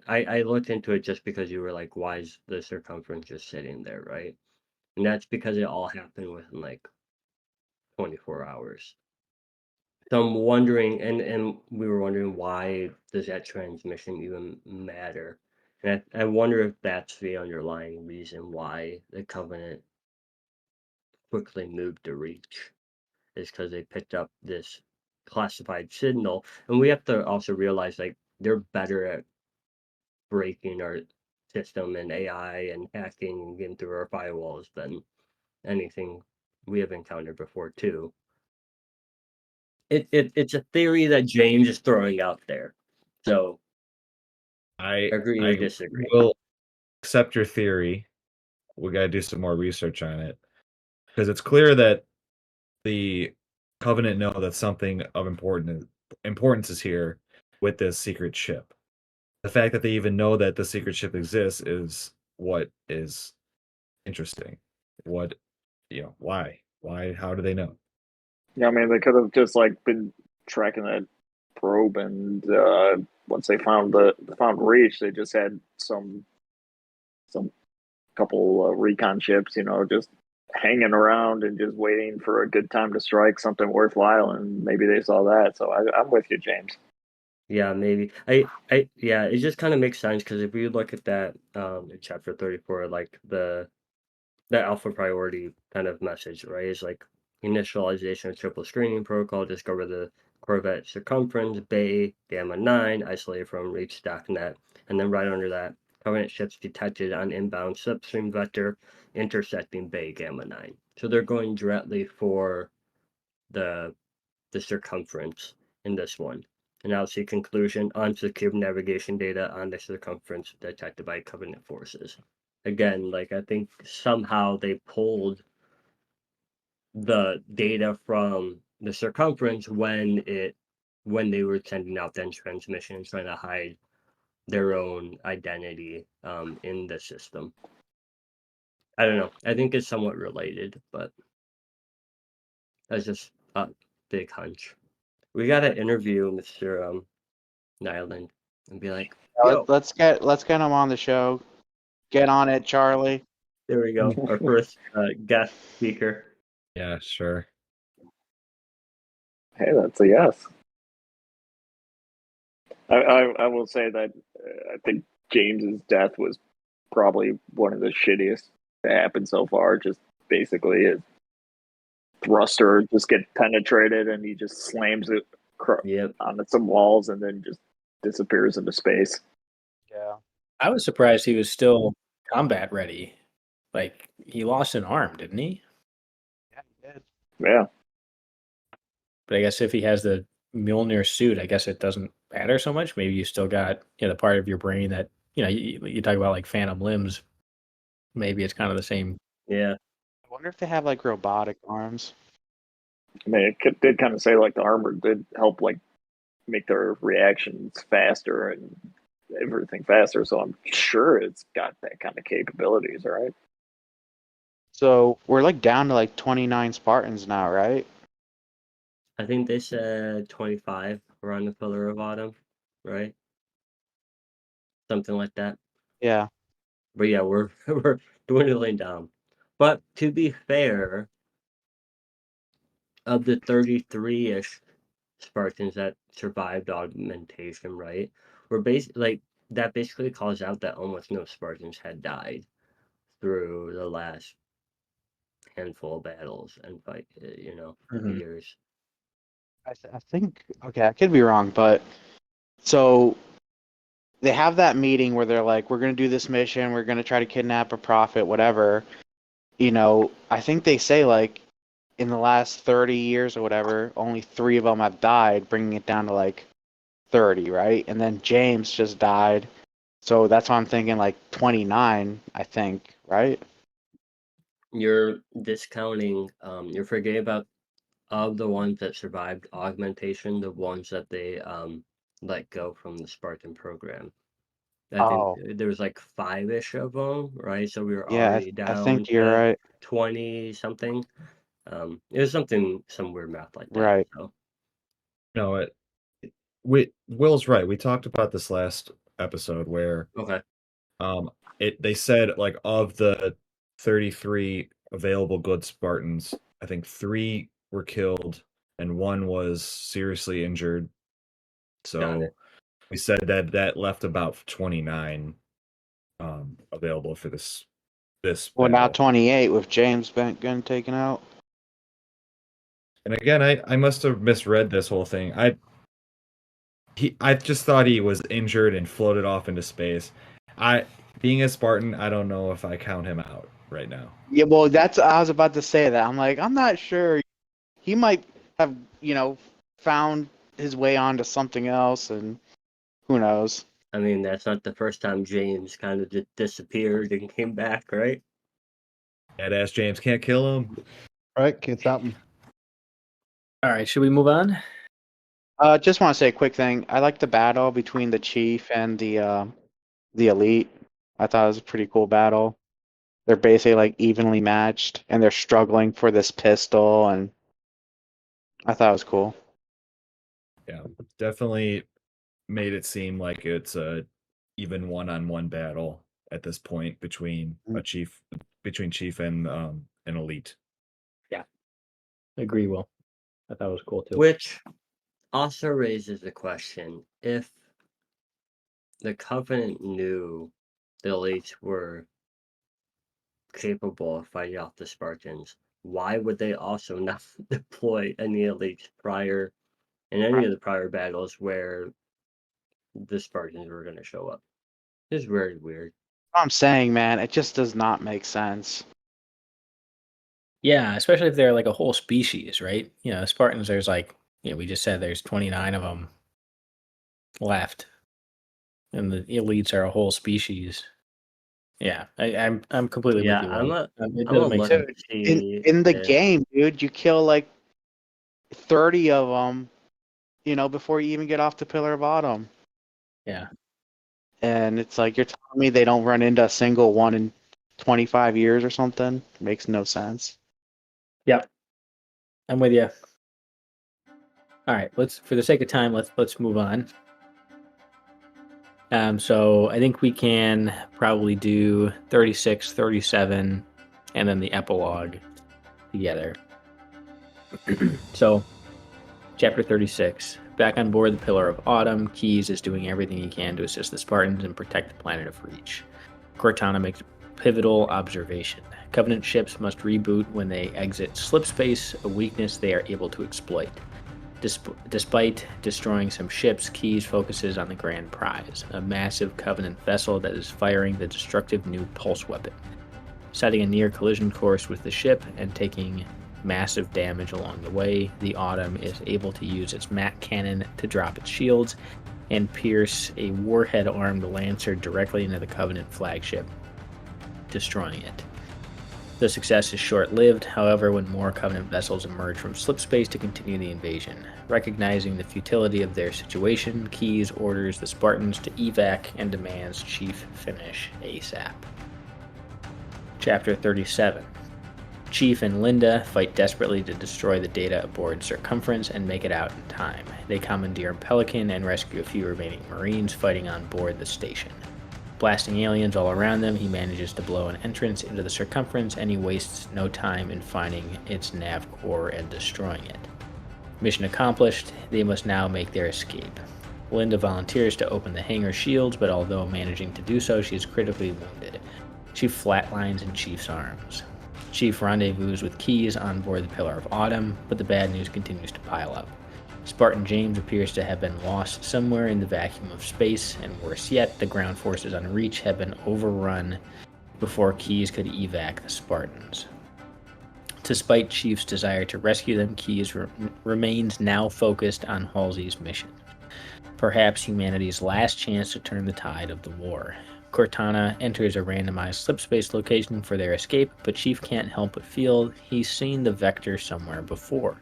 I looked into it just because you were like, why is the circumference just sitting there, right? And that's because it all happened within like 24 hours. So I'm wondering, and we were wondering, why does that transmission even matter? And I wonder if that's the underlying reason why the Covenant quickly moved to Reach, is because they picked up this classified signal. And we have to also realize, like, they're better at breaking our system and AI and hacking and getting through our firewalls than anything we have encountered before, too. It's a theory that James is throwing out there. So I agree or disagree. will accept your theory. We got to do some more research on it because it's clear that the Covenant know that something of importance is here with this secret ship. The fact that they even know that the secret ship exists is what is interesting. What, why? How do they know? Yeah, I mean, they could have just like been tracking that probe, and once they found found Reach, they just had some couple recon ships, just hanging around and just waiting for a good time to strike something worthwhile, and maybe they saw that. So I'm with you, James. Yeah, maybe. Yeah, it just kind of makes sense because if you look at that in chapter 34, like the alpha priority kind of message, right? Is like initialization of triple screening protocol, discover the Corvette Circumference, Bay, Gamma 9, isolated from Reach.net, and then right under that, Covenant ships detected on inbound substream vector intersecting Bay Gamma 9. So they're going directly for the circumference in this one. And now see conclusion, unsecured navigation data on the circumference detected by Covenant forces. Again, like I think somehow they pulled the data from the circumference when they were sending out then transmissions trying to hide their own identity in the system. I don't know. I think it's somewhat related, but that's just a big hunch. We gotta interview Mr. Nylund and be like, yo, Let's get him on the show. Get on it, Charlie. there we go. Our first guest speaker. Yeah, sure. Hey, that's a yes. I will say that I think James's death was probably one of the shittiest to happen so far. Just basically his thruster just get penetrated and he just slams it Yep. onto some walls and then just disappears into space. Yeah. I was surprised he was still combat ready. Like, he lost an arm, didn't he? Yeah, he did. Yeah. But I guess if he has the Mjolnir suit, I guess it doesn't matter so much. Maybe you still got the part of your brain that you talk about, like phantom limbs. Maybe it's kind of the same. Yeah. I wonder if they have like robotic arms. I mean, it did kind of say like the armor did help like make their reactions faster and everything faster. So I'm sure it's got that kind of capabilities, right? So we're like down to like 29 Spartans now, right? I think they said 25 around the Pillar of Autumn, right? Something like that. Yeah. But yeah, we're we're dwindling down. But to be fair, of the 33-ish Spartans that survived augmentation, right? We're basically like that basically calls out that almost no Spartans had died through the last handful of battles and years. I think, okay, I could be wrong, but so they have that meeting where they're like, we're going to do this mission, we're going to try to kidnap a prophet, whatever. I think they say like in the last 30 years or whatever, only 3 of them have died, bringing it down to like 30, right? And then James just died. So that's why I'm thinking like 29, I think, right? You're discounting, you're forgetting about of the ones that survived augmentation, the ones that they let go from the Spartan program. I think Oh, there was like 5-ish of them, right? So we were yeah, already I down think you're to right. 20 something. It was some weird math like that. Right. So No, Will's right. We talked about this last episode where Okay. they said like of the 33 available good Spartans, I think 3 were killed and 1 was seriously injured. Got So it. we said that left about 29 available for this Well, now battle. 28 with James getting taken out. And again, I must have misread this whole thing. I just thought he was injured and floated off into space. Being a Spartan, I don't know if I count him out right now. Yeah, well, I was about to say that. I'm like, I'm not sure. He might have, found his way onto something else, and who knows? I mean, that's not the first time James kind of just disappeared and came back, right? Badass James can't kill him. All right, can't stop him. All right, should we move on? Just want to say a quick thing. I like the battle between the chief and the elite. I thought it was a pretty cool battle. They're basically like evenly matched, and they're struggling for this pistol, and I thought it was cool. Yeah, definitely made it seem like it's a even one-on-one battle at this point between chief and an elite. Yeah, agree. Will, I thought it was cool too. Which also raises the question: if the Covenant knew the elites were capable of fighting off the Spartans, why would they also not deploy any elites in any of the prior battles where the Spartans were going to show up? It's very weird. I'm saying, man, it just does not make sense. Yeah, especially if they're like a whole species, right? Spartans, there's like, we just said there's 29 of them left. And the elites are a whole species. Yeah, I'm completely with you. It doesn't make sense. In the game, dude, you kill like 30 of them, before you even get off the Pillar of Autumn. Yeah. And it's like, you're telling me they don't run into a single one in 25 years or something? It makes no sense. Yep. I'm with you. All right, for the sake of time, let's move on. So I think we can probably do 36, 37, and then the epilogue together. So, chapter 36. Back on board the Pillar of Autumn, Keyes is doing everything he can to assist the Spartans and protect the planet of Reach. Cortana makes a pivotal observation. Covenant ships must reboot when they exit slip space, a weakness they are able to exploit. Despite destroying some ships, Keyes focuses on the grand prize, a massive Covenant vessel that is firing the destructive new pulse weapon. Setting a near collision course with the ship and taking massive damage along the way, the Autumn is able to use its Mac cannon to drop its shields and pierce a warhead-armed Lancer directly into the Covenant flagship, destroying it. The success is short-lived, however, when more Covenant vessels emerge from slip space to continue the invasion. Recognizing the futility of their situation, Keyes orders the Spartans to evac and demands Chief finish ASAP. Chapter 37. Chief and Linda fight desperately to destroy the data aboard Circumference and make it out in time. They commandeer Pelican and rescue a few remaining Marines fighting on board the station. Blasting aliens all around them, he manages to blow an entrance into the Circumference, and he wastes no time in finding its nav core and destroying it. Mission accomplished, they must now make their escape. Linda volunteers to open the hangar shields, but although managing to do so, she is critically wounded. She flatlines in Chief's arms. Chief rendezvous with Keyes on board the Pillar of Autumn, but the bad news continues to pile up. Spartan James appears to have been lost somewhere in the vacuum of space, and worse yet, the ground forces on Reach have been overrun before Keyes could evac the Spartans. Despite Chief's desire to rescue them, Keyes remains now focused on Halsey's mission. Perhaps humanity's last chance to turn the tide of the war. Cortana enters a randomized slipspace location for their escape, but Chief can't help but feel he's seen the Vector somewhere before.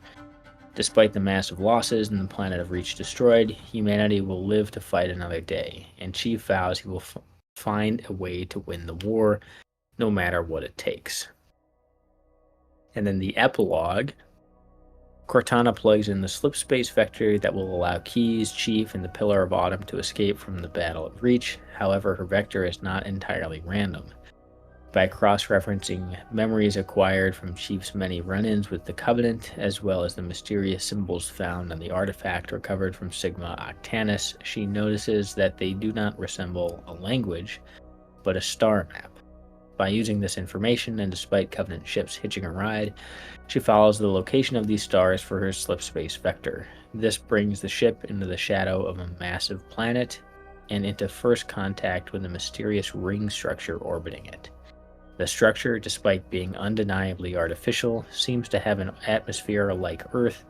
Despite the massive losses and the planet of Reach destroyed, humanity will live to fight another day, and Chief vows he will find a way to win the war, no matter what it takes. And then the epilogue Cortana plugs in the slip space vector that will allow Keyes, Chief, and the Pillar of Autumn to escape from the Battle of Reach. However, her vector is not entirely random. By cross-referencing memories acquired from Chief's many run-ins with the Covenant, as well as the mysterious symbols found on the artifact recovered from Sigma Octantis, she notices that they do not resemble a language, but a star map. By using this information, and despite Covenant ships hitching a ride, she follows the location of these stars for her slipspace vector. This brings the ship into the shadow of a massive planet and into first contact with the mysterious ring structure orbiting it. The structure, despite being undeniably artificial, seems to have an atmosphere like Earth,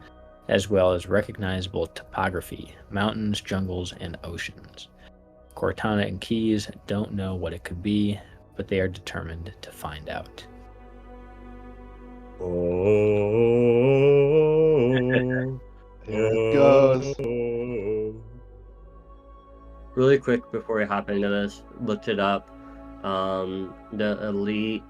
as well as recognizable topography, mountains, jungles, and oceans. Cortana and Keyes don't know what it could be, but they are determined to find out. Oh, Here it goes. Really quick before we hop into this, looked it up. The elite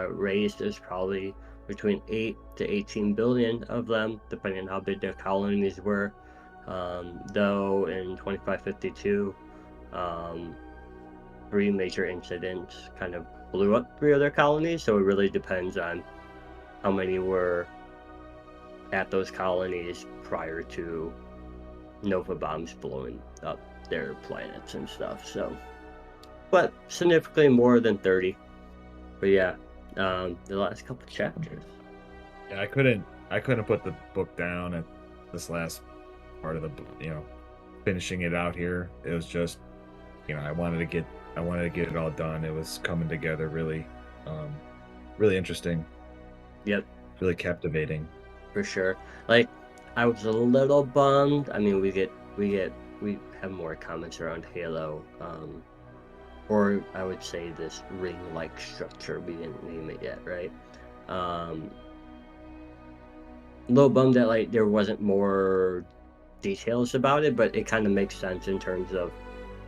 race is probably between 8 to 18 billion of them, depending on how big their colonies were. Though in 2552, 3 major incidents kind of blew up 3 of their colonies, so it really depends on how many were at those colonies prior to Nova bombs blowing up their planets and stuff. So, but significantly more than 30. But yeah, the last couple chapters. Yeah, I couldn't put the book down at this last part of the finishing it out here. It was just, I wanted to get it all done. It was coming together really interesting. Yep. Really captivating. For sure. Like, I was a little bummed. I mean, we have more comments around Halo, or I would say this ring-like structure. We didn't name it yet, right? A little bummed that like there wasn't more details about it, but it kind of makes sense in terms of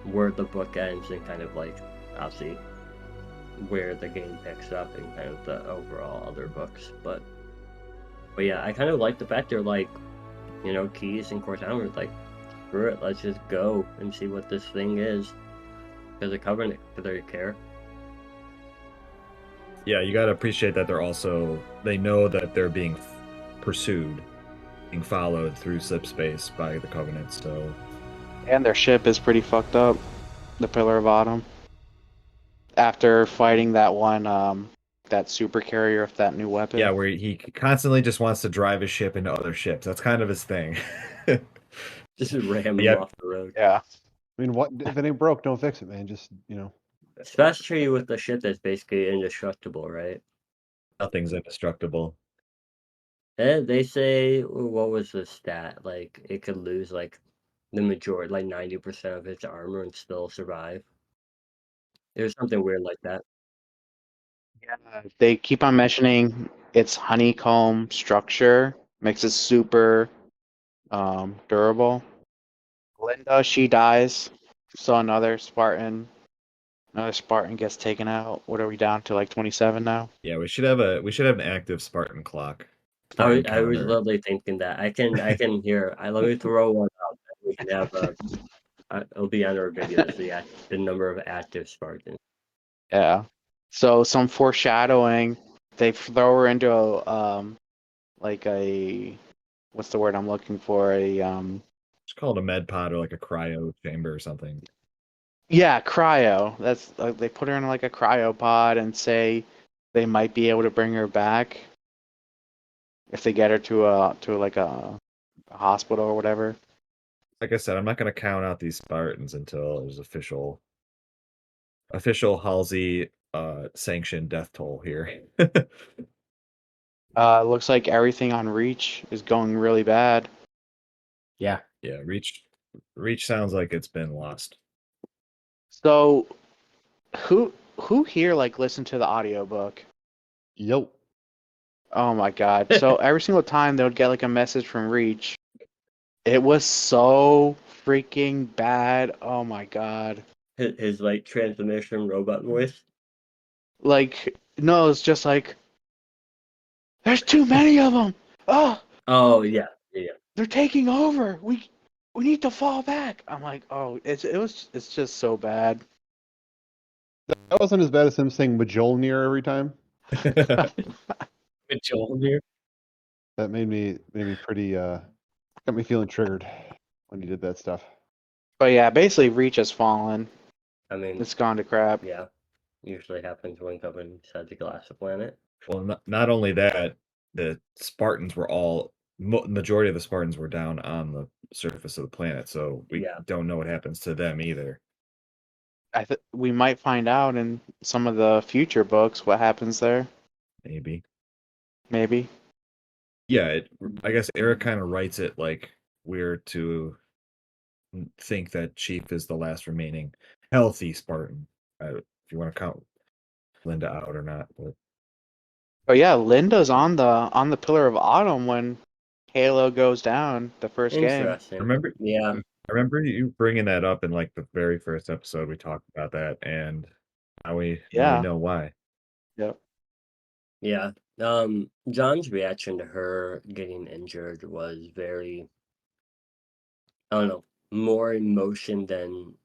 where the book ends and kind of like obviously where the game picks up and kind of the overall other books. But yeah, I kind of like the fact they're like, Keyes and Cortana were like, screw it, let's just go and see what this thing is. Because the Covenant, because they care. Yeah, you gotta appreciate that they know that they're being pursued, being followed through slipspace by the Covenant, so... And their ship is pretty fucked up, the Pillar of Autumn. After fighting that one, that super carrier with that new weapon. Yeah, where he constantly just wants to drive his ship into other ships. That's kind of his thing. Just ram them off the road. Yeah. I mean, what if it ain't broke, don't fix it, man. Just, Especially with the ship that's basically indestructible, right? Nothing's indestructible. They say, what was the stat? Like, it could lose, like, the majority, like 90% of its armor and still survive. There's something weird like that. Yeah, they keep on mentioning its honeycomb structure makes it super durable. Linda, she dies. So another Spartan gets taken out. What are we down to, like 27 now? Yeah, we should have an active Spartan clock. I was literally thinking that. I can hear. Let me throw one out. We can have it'll be on our video. So the number of active Spartans. Yeah. So some foreshadowing. They throw her into like a, what's the word I'm looking for? It's called a med pod or like a cryo chamber or something. Yeah, cryo. That's they put her in like a cryo pod and say they might be able to bring her back if they get her to a hospital or whatever. Like I said, I'm not going to count out these Spartans until there's official Halsey sanctioned death toll here. Looks like everything on Reach is going really bad. Yeah. Yeah, Reach sounds like it's been lost. So who here like listened to the audiobook? Yo. Oh my god. So every single time they would get like a message from Reach, it was so freaking bad. Oh my god. His like transmission robot voice. Like, no, it's just like, there's too many of them. Oh, Oh yeah. They're taking over. We need to fall back. I'm like, oh, it's just so bad. That wasn't as bad as him saying Mjolnir every time. With Joel here. That made me pretty got me feeling triggered when he did that stuff. But yeah, basically Reach has fallen. I mean, It's gone to crap. yeah, usually happens when coming inside the glass planet. Well, not only that, the Spartans were all majority of the Spartans were down on the surface of the planet, so we Yeah. don't know what happens to them either. We might find out in some of the future books what happens there. Maybe. Maybe. Yeah, I guess Eric kind of writes it like we're to think that Chief is the last remaining healthy Spartan. If you want to count Linda out or not, but Oh yeah, Linda's on the Pillar of Autumn when Halo goes down the first game. Interesting. remember Yeah. I remember you bringing that up in like the very first episode. We talked about that, and now we know why. Yep. Yeah. John's reaction to her getting injured was very, I don't know, more emotion than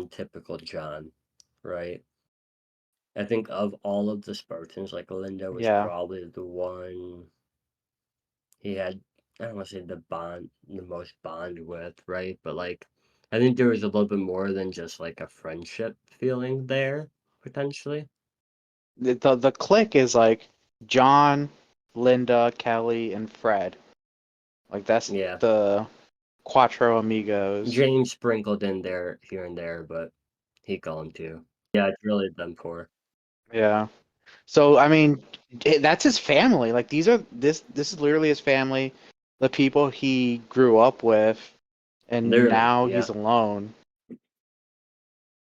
typical John, right? I think of all of the Spartans, like Linda was Yeah. probably the one he had, I don't want to say the most bond with, right? But like, I think there was a little bit more than just like a friendship feeling there, potentially. The clique is like John, Linda, Kelly, and Fred. Like that's Yeah. the Quattro Amigos. James sprinkled in there here and there, but he gone too. Yeah, it's really them four. Yeah. So I mean, that's his family. Like this is literally his family, the people he grew up with, and Literally, now yeah. he's alone.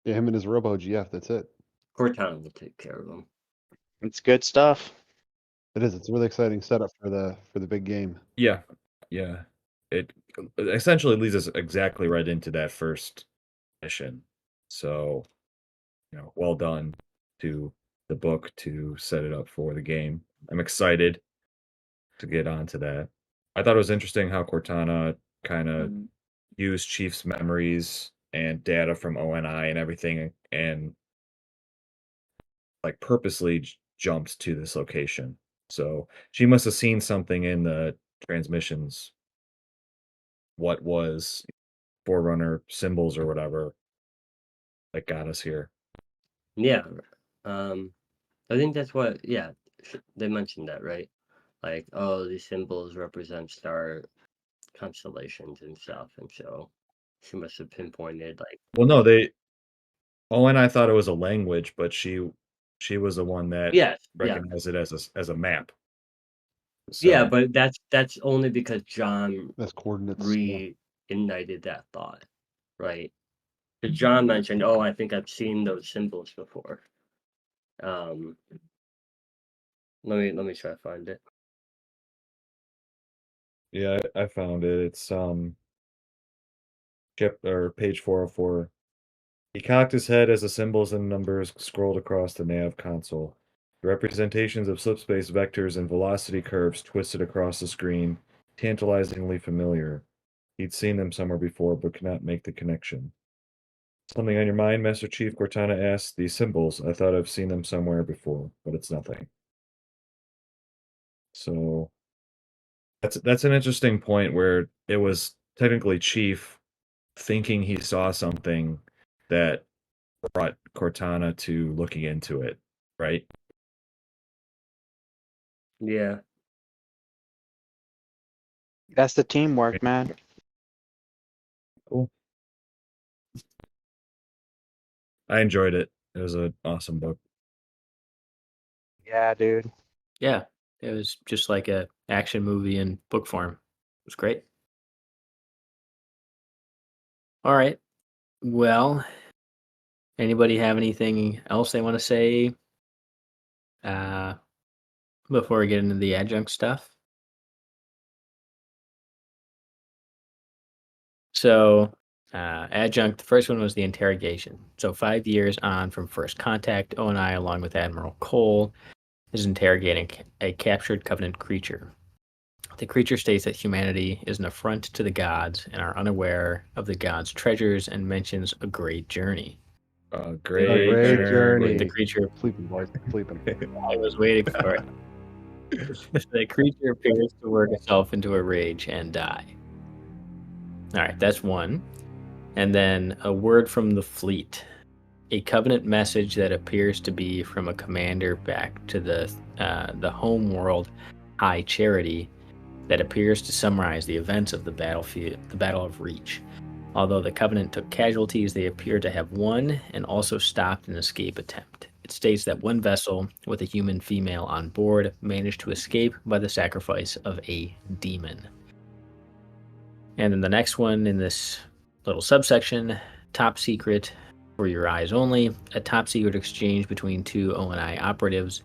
Yeah, him and his Robo GF. That's it. Cortana will take care of them. It's good stuff. It is. It's a really exciting setup for the big game. Yeah. It essentially leads us exactly right into that first mission. So, well done to the book to set it up for the game. I'm excited to get onto that. I thought it was interesting how Cortana kind of used Chief's memories and data from ONI and everything, and like purposely jumped to this location. So she must have seen something in the transmissions, what was Forerunner symbols or whatever, that got us here. Yeah. I think that's what, yeah, they mentioned that, right? Like, oh, these symbols represent star constellations and stuff, and so she must have pinpointed, like, Well, no, ONI thought it was a language, but she was the one that yes, recognized it as a map. So, yeah, So, but that's only because John That's coordinates. reignited that thought, right? Because John mentioned, oh, I think I've seen those symbols before. Let me try to find it. yeah, I found it. It's page 404. He cocked his head as the symbols and numbers scrolled across the nav console. The representations of slipspace vectors and velocity curves twisted across the screen, tantalizingly familiar. He'd seen them somewhere before, but could not make the connection. Something on your mind, Master Chief? Cortana asked. These symbols, I thought I've seen them somewhere before, but it's nothing. So that's an interesting point where it was technically Chief thinking he saw something that brought Cortana to looking into it, right? Yeah. That's the teamwork, man. Cool. I enjoyed it. It was an awesome book. Yeah, dude. Yeah, it was just like a action movie in book form. It was great. All right. Well, anybody have anything else they want to say before we get into the adjunct stuff? So, adjunct, the first one was the interrogation. So 5 years on from first contact, ONI, along with Admiral Cole, is interrogating a captured Covenant creature. The creature states that humanity is an affront to the gods and are unaware of the gods' treasures and mentions a great journey. A Great great journey. The creature, Sleeping, boys. Sleeping. I was waiting for it. The creature appears to work itself into a rage and die. All right, that's one. And then a word from the fleet. A covenant message that appears to be from a commander back to the home world, High Charity, that appears to summarize the events of the battlefield, the Battle of Reach. Although the Covenant took casualties, they appear to have won and also stopped an escape attempt. It states that one vessel with a human female on board managed to escape by the sacrifice of a demon. And then the next one in this little subsection, top secret, for your eyes only, a top secret exchange between two ONI operatives.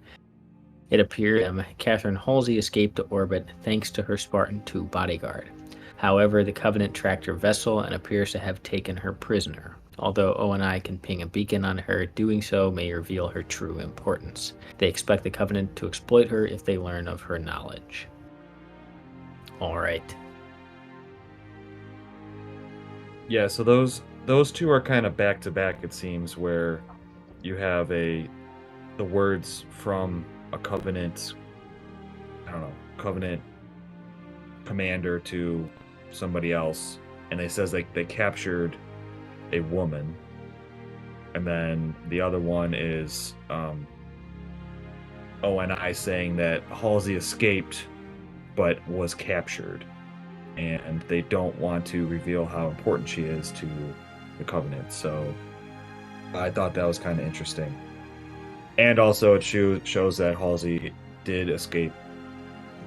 It appeared Catherine Halsey escaped to orbit thanks to her Spartan 2 bodyguard. However, the Covenant tracked her vessel and appears to have taken her prisoner. Although ONI can ping a beacon on her, doing so may reveal her true importance. They expect the Covenant to exploit her if they learn of her knowledge. Alright. Yeah, so those two are kind of back to back, it seems, where you have the words from a Covenant, Covenant commander to somebody else, and they says they captured a woman, and then the other one is ONI saying that Halsey escaped but was captured, and they don't want to reveal how important she is to the Covenant. So I thought that was kind of interesting. And also it shows that Halsey did escape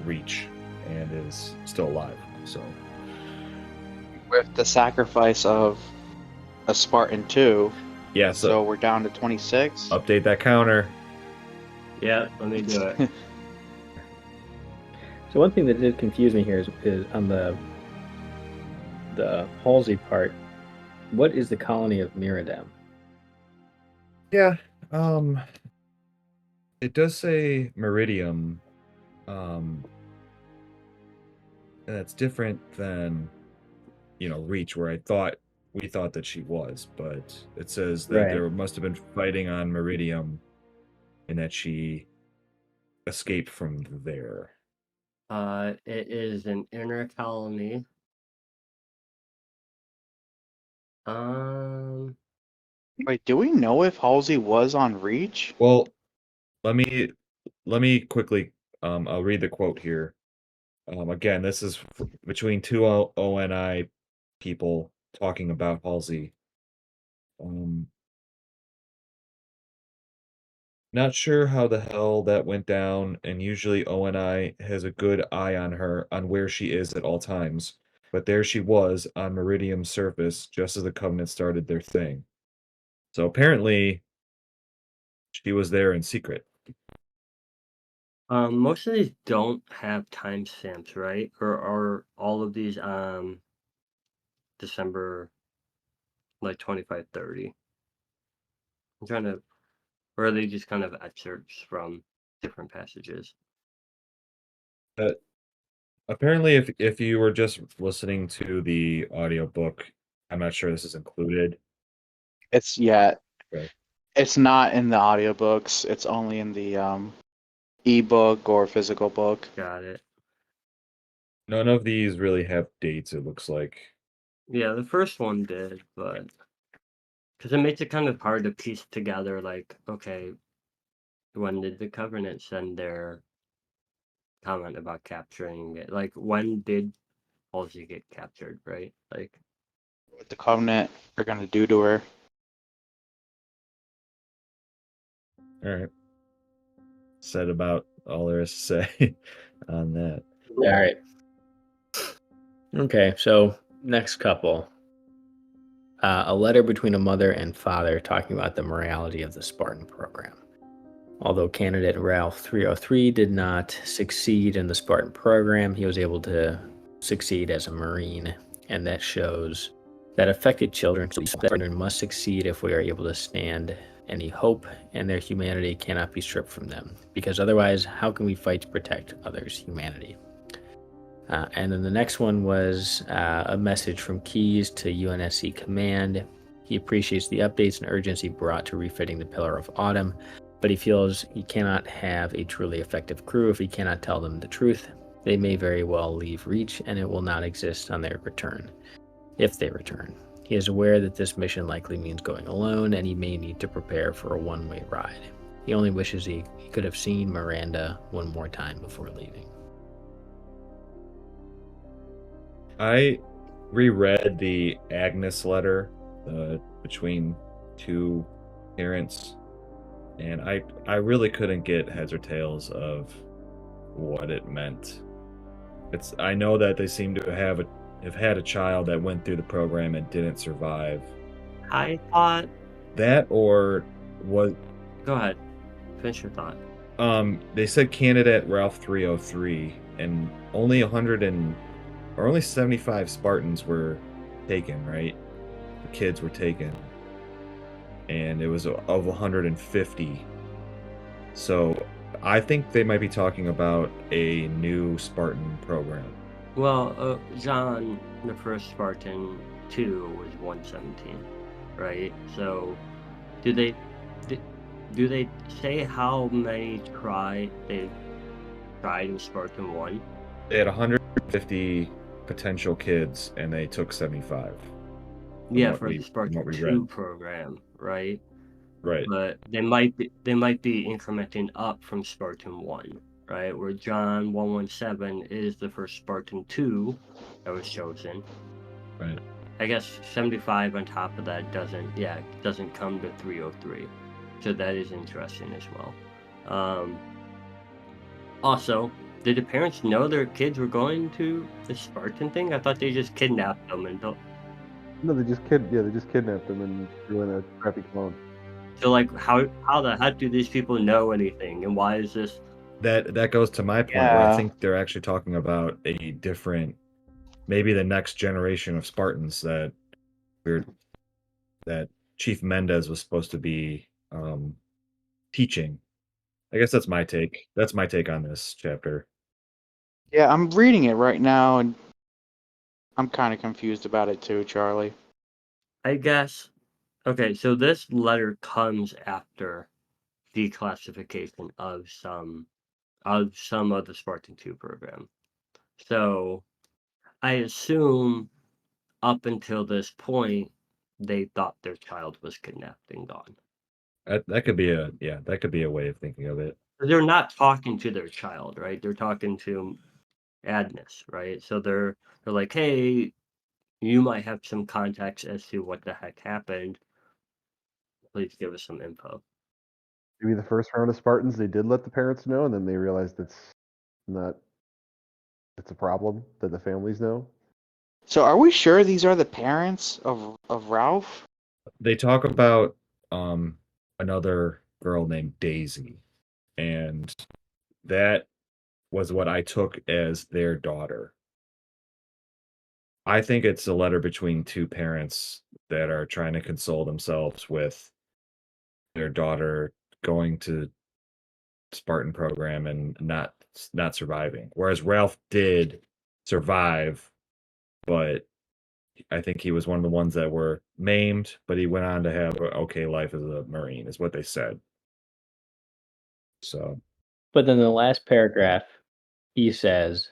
Reach and is still alive. So With the sacrifice of a Spartan 2, yeah, so we're down to 26. Update that counter. Yeah, let me do it. So one thing that did confuse me here is on the Halsey part. What is the colony of Miradem? Yeah, it does say Meridium, and that's different than Reach, where we thought that she was, but it says that there must have been fighting on Meridium, and that she escaped from there. It is an inner colony. Wait, do we know if Halsey was on Reach? Well, let me quickly. I'll read the quote here. Again, this is between two ONI people talking about Halsey. Not sure how the hell that went down, and usually ONI has a good eye on her, on where she is at all times. But there she was on Meridium's surface just as the Covenant started their thing. So apparently she was there in secret. Most of these don't have timestamps, right? Or are all of these December 2530? I'm trying to, or are they just kind of excerpts from different passages? Apparently, if you were just listening to the audiobook, I'm not sure this is included. It's It's not in the audiobooks. It's only in the ebook or physical book. Got it. None of these really have dates, it looks like. Yeah, the first one did, but because it makes it kind of hard to piece together, like, okay, when did the Covenant send their comment about capturing it? Like, when did Halsey get captured, right? Like, What the Covenant are going to do to her. All right. Said about all there is to say on that. All right. Okay, so next couple. A letter between a mother and father talking about the morality of the Spartan program. Although candidate Ralph 303 did not succeed in the Spartan program, he was able to succeed as a Marine, and that shows that affected children must succeed if we are able to stand any hope, and their humanity cannot be stripped from them, because otherwise, how can we fight to protect others' humanity? And then the next one was a message from Keyes to UNSC Command. He appreciates the updates and urgency brought to refitting the Pillar of Autumn, but he feels he cannot have a truly effective crew if he cannot tell them the truth. They may very well leave Reach, and it will not exist on their return, if they return. He is aware that this mission likely means going alone, and he may need to prepare for a one-way ride. He only wishes he could have seen Miranda one more time before leaving. I reread the Agnes letter between two parents, and I really couldn't get heads or tails of what it meant. I know that they seem to have had a child that went through the program and didn't survive. I thought. That or was Go ahead. Finish your thought. they said candidate Ralph 303, and only 75 Spartans were taken, right? The kids were taken, and it was of 150. So I think they might be talking about a new Spartan program. Well, John, the first Spartan 2 was 117, right? So, do they say how many they tried in Spartan 1? They had 150 potential kids, and they took 75. Yeah, for the Spartan 2 program, right? Right. But they might be incrementing up from Spartan 1, right? Where John 117 is the first Spartan 2 that was chosen. Right. I guess 75 on top of that doesn't come to 303. So that is interesting as well. Also, did the parents know their kids were going to the Spartan thing? I thought they just kidnapped them and don't. No, they just kidnapped them and threw in a crappy clone. So like, how the heck do these people know anything, and why is this? That goes to my point. Where I think they're actually talking about a different, maybe the next generation of Spartans that Chief Mendez was supposed to be teaching. I guess that's my take. That's my take on this chapter. Yeah, I'm reading it right now, and I'm kind of confused about it too, Charlie. I guess. Okay, so this letter comes after declassification of some of the Spartan 2 program. So I assume up until this point, they thought their child was kidnapped and gone. That could be a way of thinking of it. They're not talking to their child, right? They're talking to Agnes, right? So they're like, hey, you might have some context as to what the heck happened. Please give us some info. Maybe the first round of Spartans, they did let the parents know, and then they realized it's a problem that the families know. So are we sure these are the parents of Ralph? They talk about another girl named Daisy, and that was what I took as their daughter. I think it's a letter between two parents that are trying to console themselves with their daughter going to Spartan program and not surviving. Whereas Ralph did survive, but I think he was one of the ones that were maimed, but he went on to have an okay life as a Marine, is what they said. So, but then the last paragraph, he says,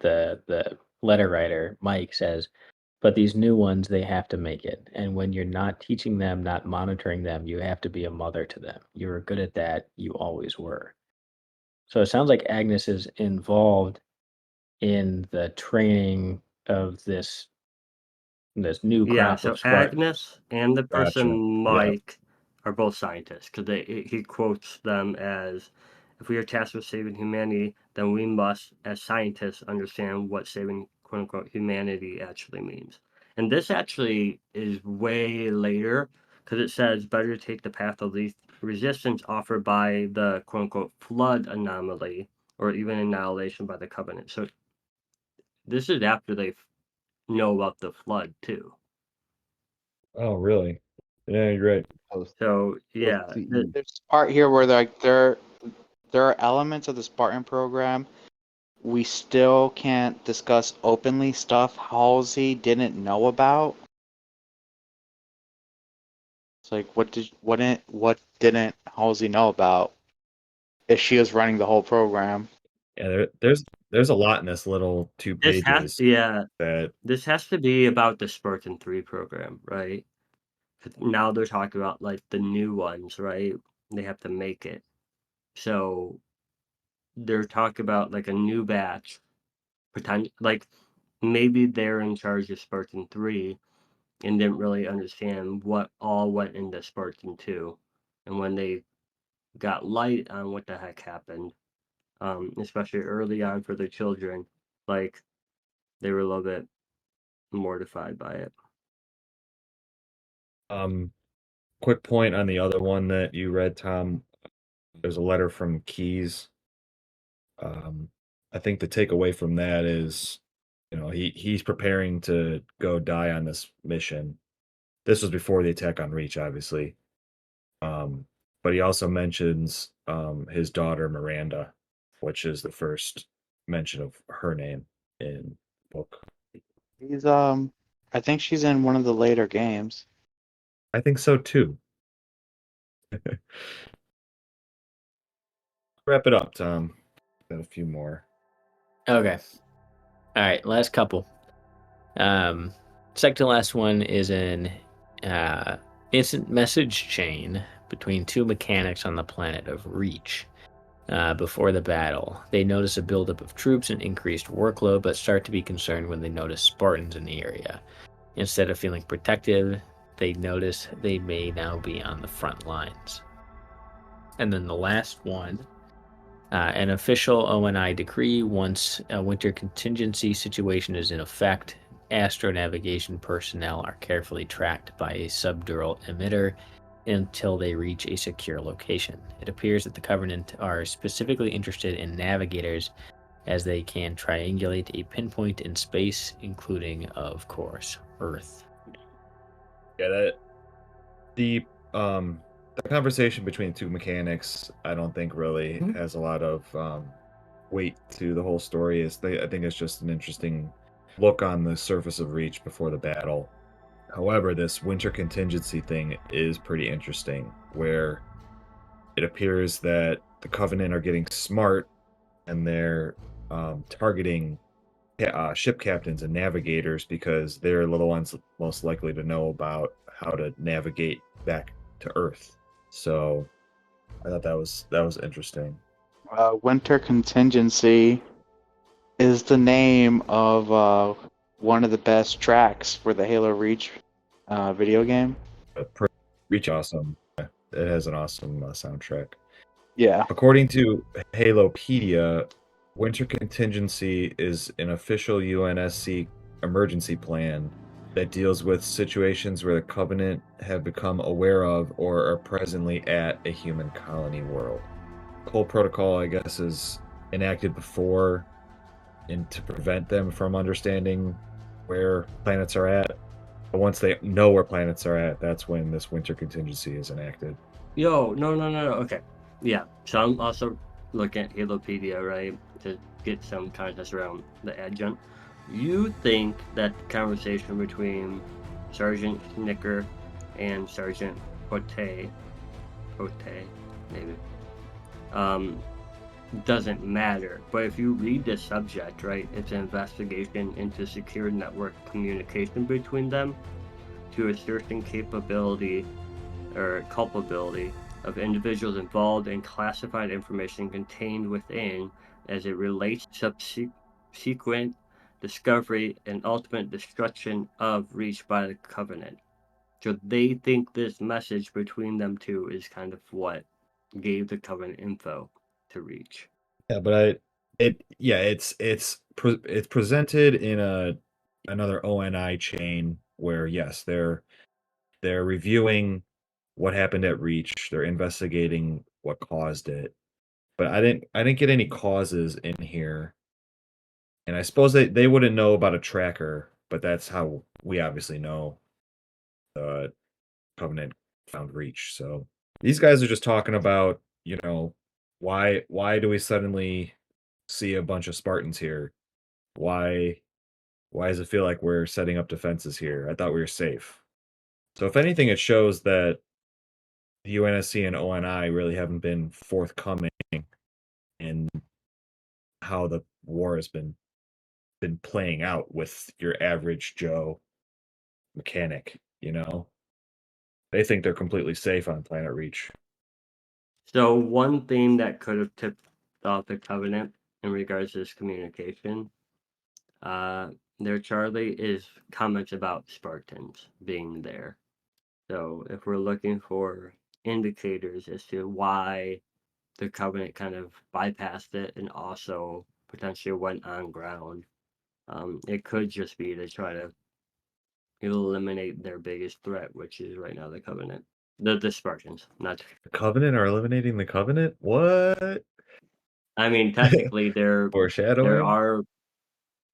the letter writer Mike says, but these new ones, they have to make it, and when you're not teaching them, not monitoring them, you have to be a mother to them. You were good at that. You always were. So it sounds like Agnes is involved in the training of this new crop of Spartans. Agnes and the person Mike are both scientists, because he quotes them as, if we are tasked with saving humanity, then we must, as scientists, understand what saving quote unquote humanity actually means. And this actually is way later, because it says better take the path of least resistance offered by the quote unquote flood anomaly, or even annihilation by the covenant. So this is after they know about the flood too. oh really? Yeah, you're right. So yeah, there's a part here where there are elements of the Spartan program we still can't discuss openly stuff Halsey didn't know about. It's like, what didn't Halsey know about if she was running the whole program? Yeah, there's a lot in this little 2 This has pages yeah. that This has to be about the Spartan 3 program, right? 'Cause now they're talking about like the new ones, right? They have to make it. So they're talking about like a new batch, like maybe they're in charge of Spartan 3 and didn't really understand what all went into Spartan 2. And when they got light on what the heck happened, especially early on for their children, like they were a little bit mortified by it. quick point on the other one that you read, Tom. There's a letter from Keyes. I think the takeaway from that is, he's preparing to go die on this mission. This was before the attack on Reach, obviously. But he also mentions his daughter Miranda, which is the first mention of her name in the book. He's I think she's in one of the later games. I think so too. Wrap it up, Tom. Got a few more. Okay. All right. Last couple. Second to last one is an instant message chain between two mechanics on the planet of Reach. Before the battle, they notice a buildup of troops and increased workload, but start to be concerned when they notice Spartans in the area. Instead of feeling protective, they notice they may now be on the front lines. And then the last one, an official ONI decree, once a winter contingency situation is in effect, astronavigation personnel are carefully tracked by a subdural emitter until they reach a secure location. It appears that the Covenant are specifically interested in navigators, as they can triangulate a pinpoint in space, including, of course, Earth. Yeah, the conversation between two mechanics, I don't think really has a lot of weight to the whole story. I think it's just an interesting look on the surface of Reach before the battle. However, this winter contingency thing is pretty interesting, where it appears that the Covenant are getting smart and they're targeting ship captains and navigators because they're the ones most likely to know about how to navigate back to Earth. So I thought that was interesting. Winter Contingency is the name of one of the best tracks for the Halo Reach video game. Reach awesome. It has an awesome soundtrack. Yeah. According to Halopedia, Winter Contingency is an official UNSC emergency plan that deals with situations where the Covenant have become aware of or are presently at a human colony world. Cole Protocol, I guess, is enacted before and to prevent them from understanding where planets are at. But once they know where planets are at, that's when this winter contingency is enacted. No. Okay. Yeah. So I'm also looking at Halopedia, right, to get some context around the Adjunct. You think that the conversation between Sergeant Snicker and Sergeant Pote, maybe, doesn't matter. But if you read the subject, right, it's an investigation into secure network communication between them to a certain capability or culpability of individuals involved in classified information contained within as it relates to subsequent discovery and ultimate destruction of Reach by the Covenant. So they think this message between them two is kind of what gave the Covenant info to Reach. Yeah, but it's presented in another ONI chain where yes, they're reviewing what happened at Reach. They're investigating what caused it. But I didn't get any causes in here. And I suppose they wouldn't know about a tracker, but that's how we obviously know the Covenant found Reach. So these guys are just talking about, why do we suddenly see a bunch of Spartans here. Why does it feel like we're setting up defenses here? I thought we were safe. So if anything, it shows that the UNSC and ONI really haven't been forthcoming in how the war has been playing out with your average Joe mechanic, you know? They think they're completely safe on Planet Reach. So one thing that could have tipped off the Covenant in regards to this communication, there, Charlie, is comments about Spartans being there. So if we're looking for indicators as to why the Covenant kind of bypassed it and also potentially went on ground, it could just be to try to eliminate their biggest threat, which is right now the Covenant. The Spartans, not. The Covenant are eliminating the Covenant? What? I mean, technically, there Foreshadowing? are,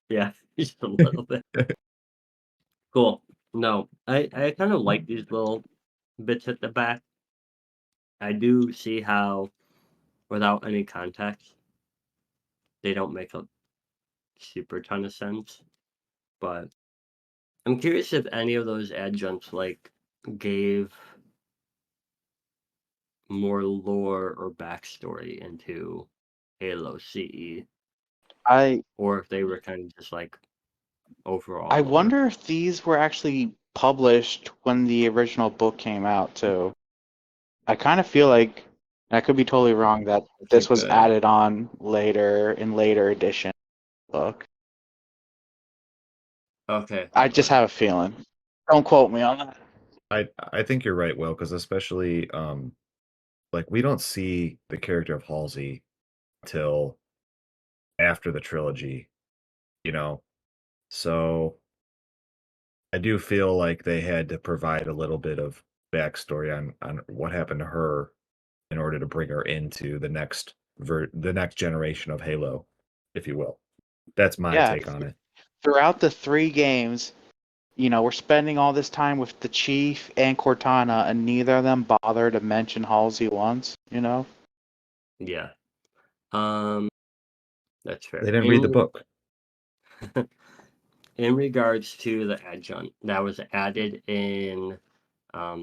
yeah, just a little bit. Cool. No, I kind of like these little bits at the back. I do see how, without any context, they don't make a super ton of sense. But I'm curious if any of those adjuncts like gave more lore or backstory into Halo CE, I or if they were kind of just like overall I lore. wonder if these were actually published when the original book came out too. I kind of feel like, and I could be totally wrong, that this was good. added on later in later edition book. Okay. I just have a feeling. Don't quote me on that. I think you're right, Will, because especially like we don't see the character of Halsey till after the trilogy, you know. So I do feel like they had to provide a little bit of backstory on what happened to her in order to bring her into the next generation of Halo, if you will. That's my Yeah, take on it. throughout the 3 games, we're spending all this time with the Chief and Cortana, and neither of them bother to mention Halsey once, Yeah. That's fair. They didn't read the book. In regards to the adjunct that was added in,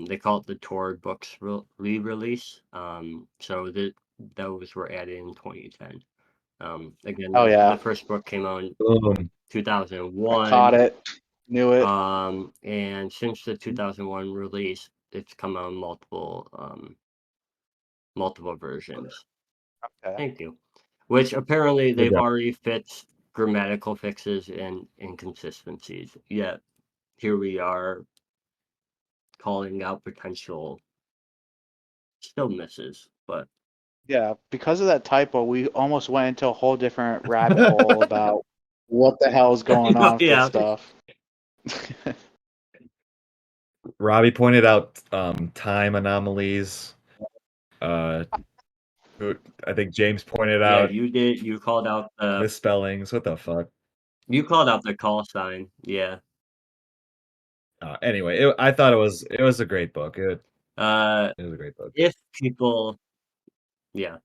they call it the Tor Books re-release. So those were added in 2010. Again, Oh, yeah. the first book came out in Boom. I 2001. caught it. Knew it. And since the 2001 release, it's come out in multiple versions. Okay. Thank you. Which apparently they've job. already fixed grammatical fixes and inconsistencies. Yet here we are calling out potential still misses, but Yeah, because of that typo, we almost went into a whole different rabbit hole about what the hell's going on with Yeah. this stuff. Robbie pointed out time anomalies. I think James pointed yeah, out you did. You called out the misspellings. What the fuck? you called out the call sign. Yeah. Anyway, I thought it was a great book. It Uh, was a great book. if people, yeah,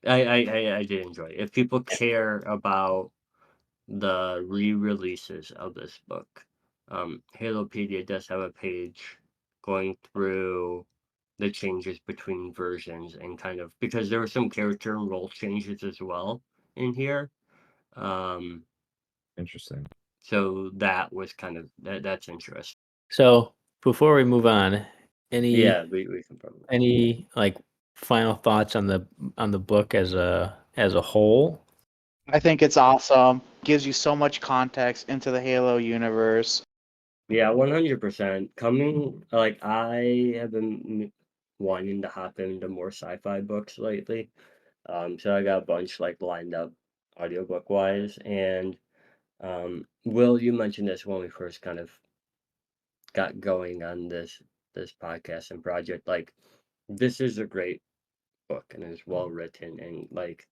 I did enjoy it. If people care about the re-releases of this book, Halopedia does have a page going through the changes between versions and kind of because there were some character and role changes as well in here. Interesting. So that was kind of that's interesting. So before we move on, any we can probably any like final thoughts on the book as a whole? I think it's awesome. Gives you so much context into the Halo universe. Yeah, 100%. Coming like I have been wanting to hop into more sci-fi books lately. So I got a bunch like lined up audiobook wise. And Will, you mentioned this when we first kind of got going on this podcast and project. Like this is a great book and is well written and like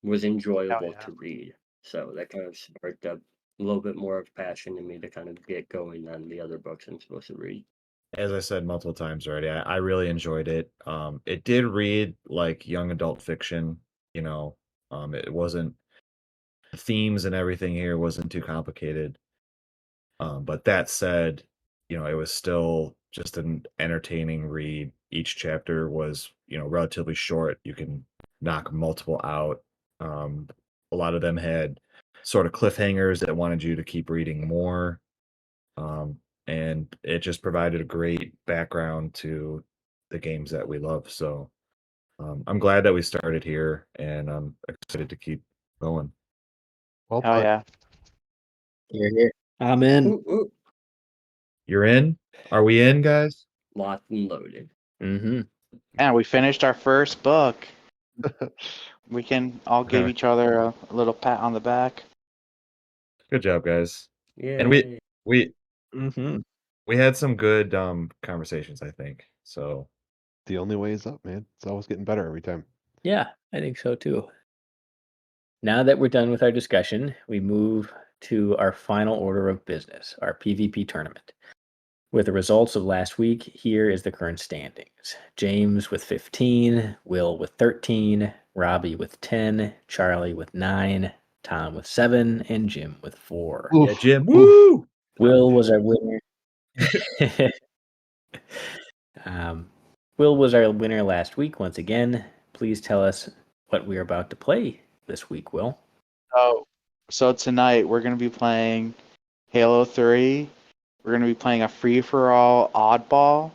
was enjoyable yeah. to read. So that kind of sparked up a little bit more of passion in me to kind of get going on the other books I'm supposed to read. As I said multiple times already, I really enjoyed it. It did read like young adult fiction, It wasn't, the themes and everything here wasn't too complicated. But that said, it was still just an entertaining read. Each chapter was, relatively short. You can knock multiple out. A lot of them had sort of cliffhangers that wanted you to keep reading more. And it just provided a great background to the games that we love. So I'm glad that we started here, and I'm excited to keep going. Well Oh done. yeah. You're here. I'm in. Ooh, ooh. You're in? Are we in, guys? Locked and loaded. Mm-hmm. And we finished our first book. We can all give each other a little pat on the back. Good job, guys. Yeah. And we Mm-hmm. we had some good conversations, I think. So The only way is up, man. It's always getting better every time. Yeah, I think so too. Now that we're done with our discussion, we move to our final order of business, our PvP tournament. With the results of last week, here is the current standings. James with 15, Will with 13, Robbie with 10, Charlie with 9, Tom with 7, and Jim with 4. yeah, Jim. Oof. Woo! Will was our winner. Will was our winner last week once again. Please tell us what we're about to play this week, Will. So tonight we're going to be playing Halo 3. We're going to be playing a free-for-all oddball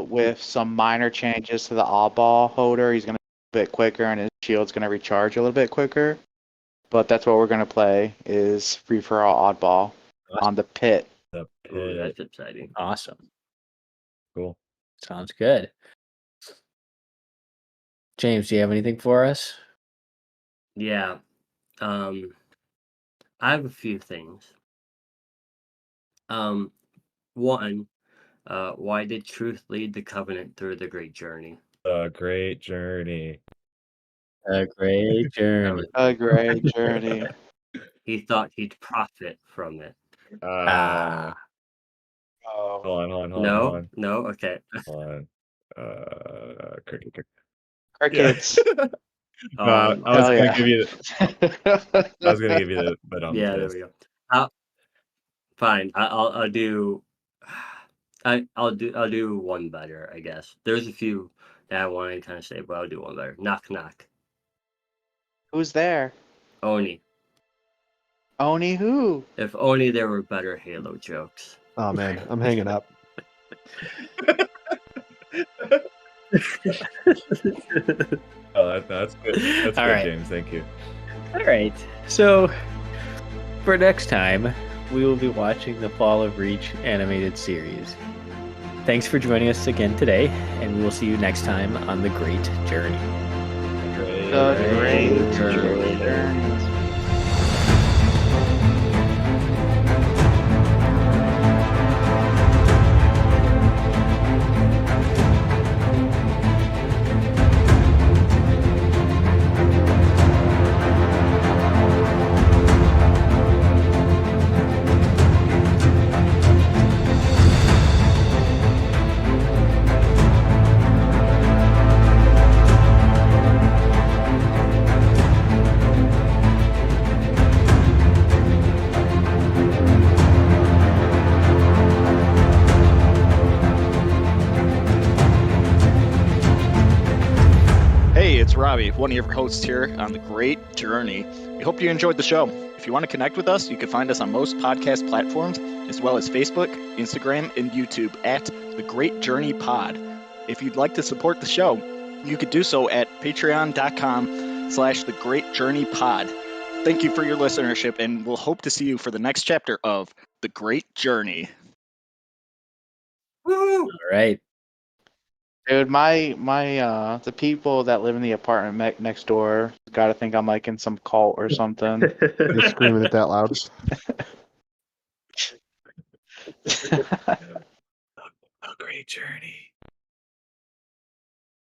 with some minor changes to the oddball holder. He's going to be a bit quicker, and his shield's going to recharge a little bit quicker. But that's what we're going to play, is free-for-all oddball on the pit. The Ooh, pit. that's exciting. Awesome. Cool. Sounds good. James, do you have anything for us? Yeah. I have a few things. One, why did Truth lead the Covenant through the Great Journey? A great journey. A great journey. A great journey. He thought he'd profit from it. Ah. Oh. Hold on. No, okay. Hold on. Crickets. I was Hell gonna yeah. give you. I was gonna give you the dumb Yeah, there twist. we go. Fine. I'll do. I'll do one better, I guess. There's a few that I want to kind of say, but I'll do one better. Knock knock. Who's there? Oni. Oni who? If only there were better Halo jokes. Oh man, I'm hanging up. Oh, that's good. That's All good, right. James. Thank you. All right. So, for next time, we will be watching the Fall of Reach animated series. Thanks for joining us again today, and we will see you next time on The Great Journey. The Great Journey. Hey, it's Robbie, one of your hosts here on The Great Journey. We hope you enjoyed the show. If you want to connect with us, you can find us on most podcast platforms, as well as Facebook, Instagram, and YouTube at The Great Journey Pod. If you'd like to support the show, you could do so at patreon.com/The Great Journey Pod. Thank you for your listenership, and we'll hope to see you for the next chapter of The Great Journey. Woo! All right. Dude, the people that live in the apartment next door gotta think I'm like in some cult or something. You're screaming it that loud. A great journey.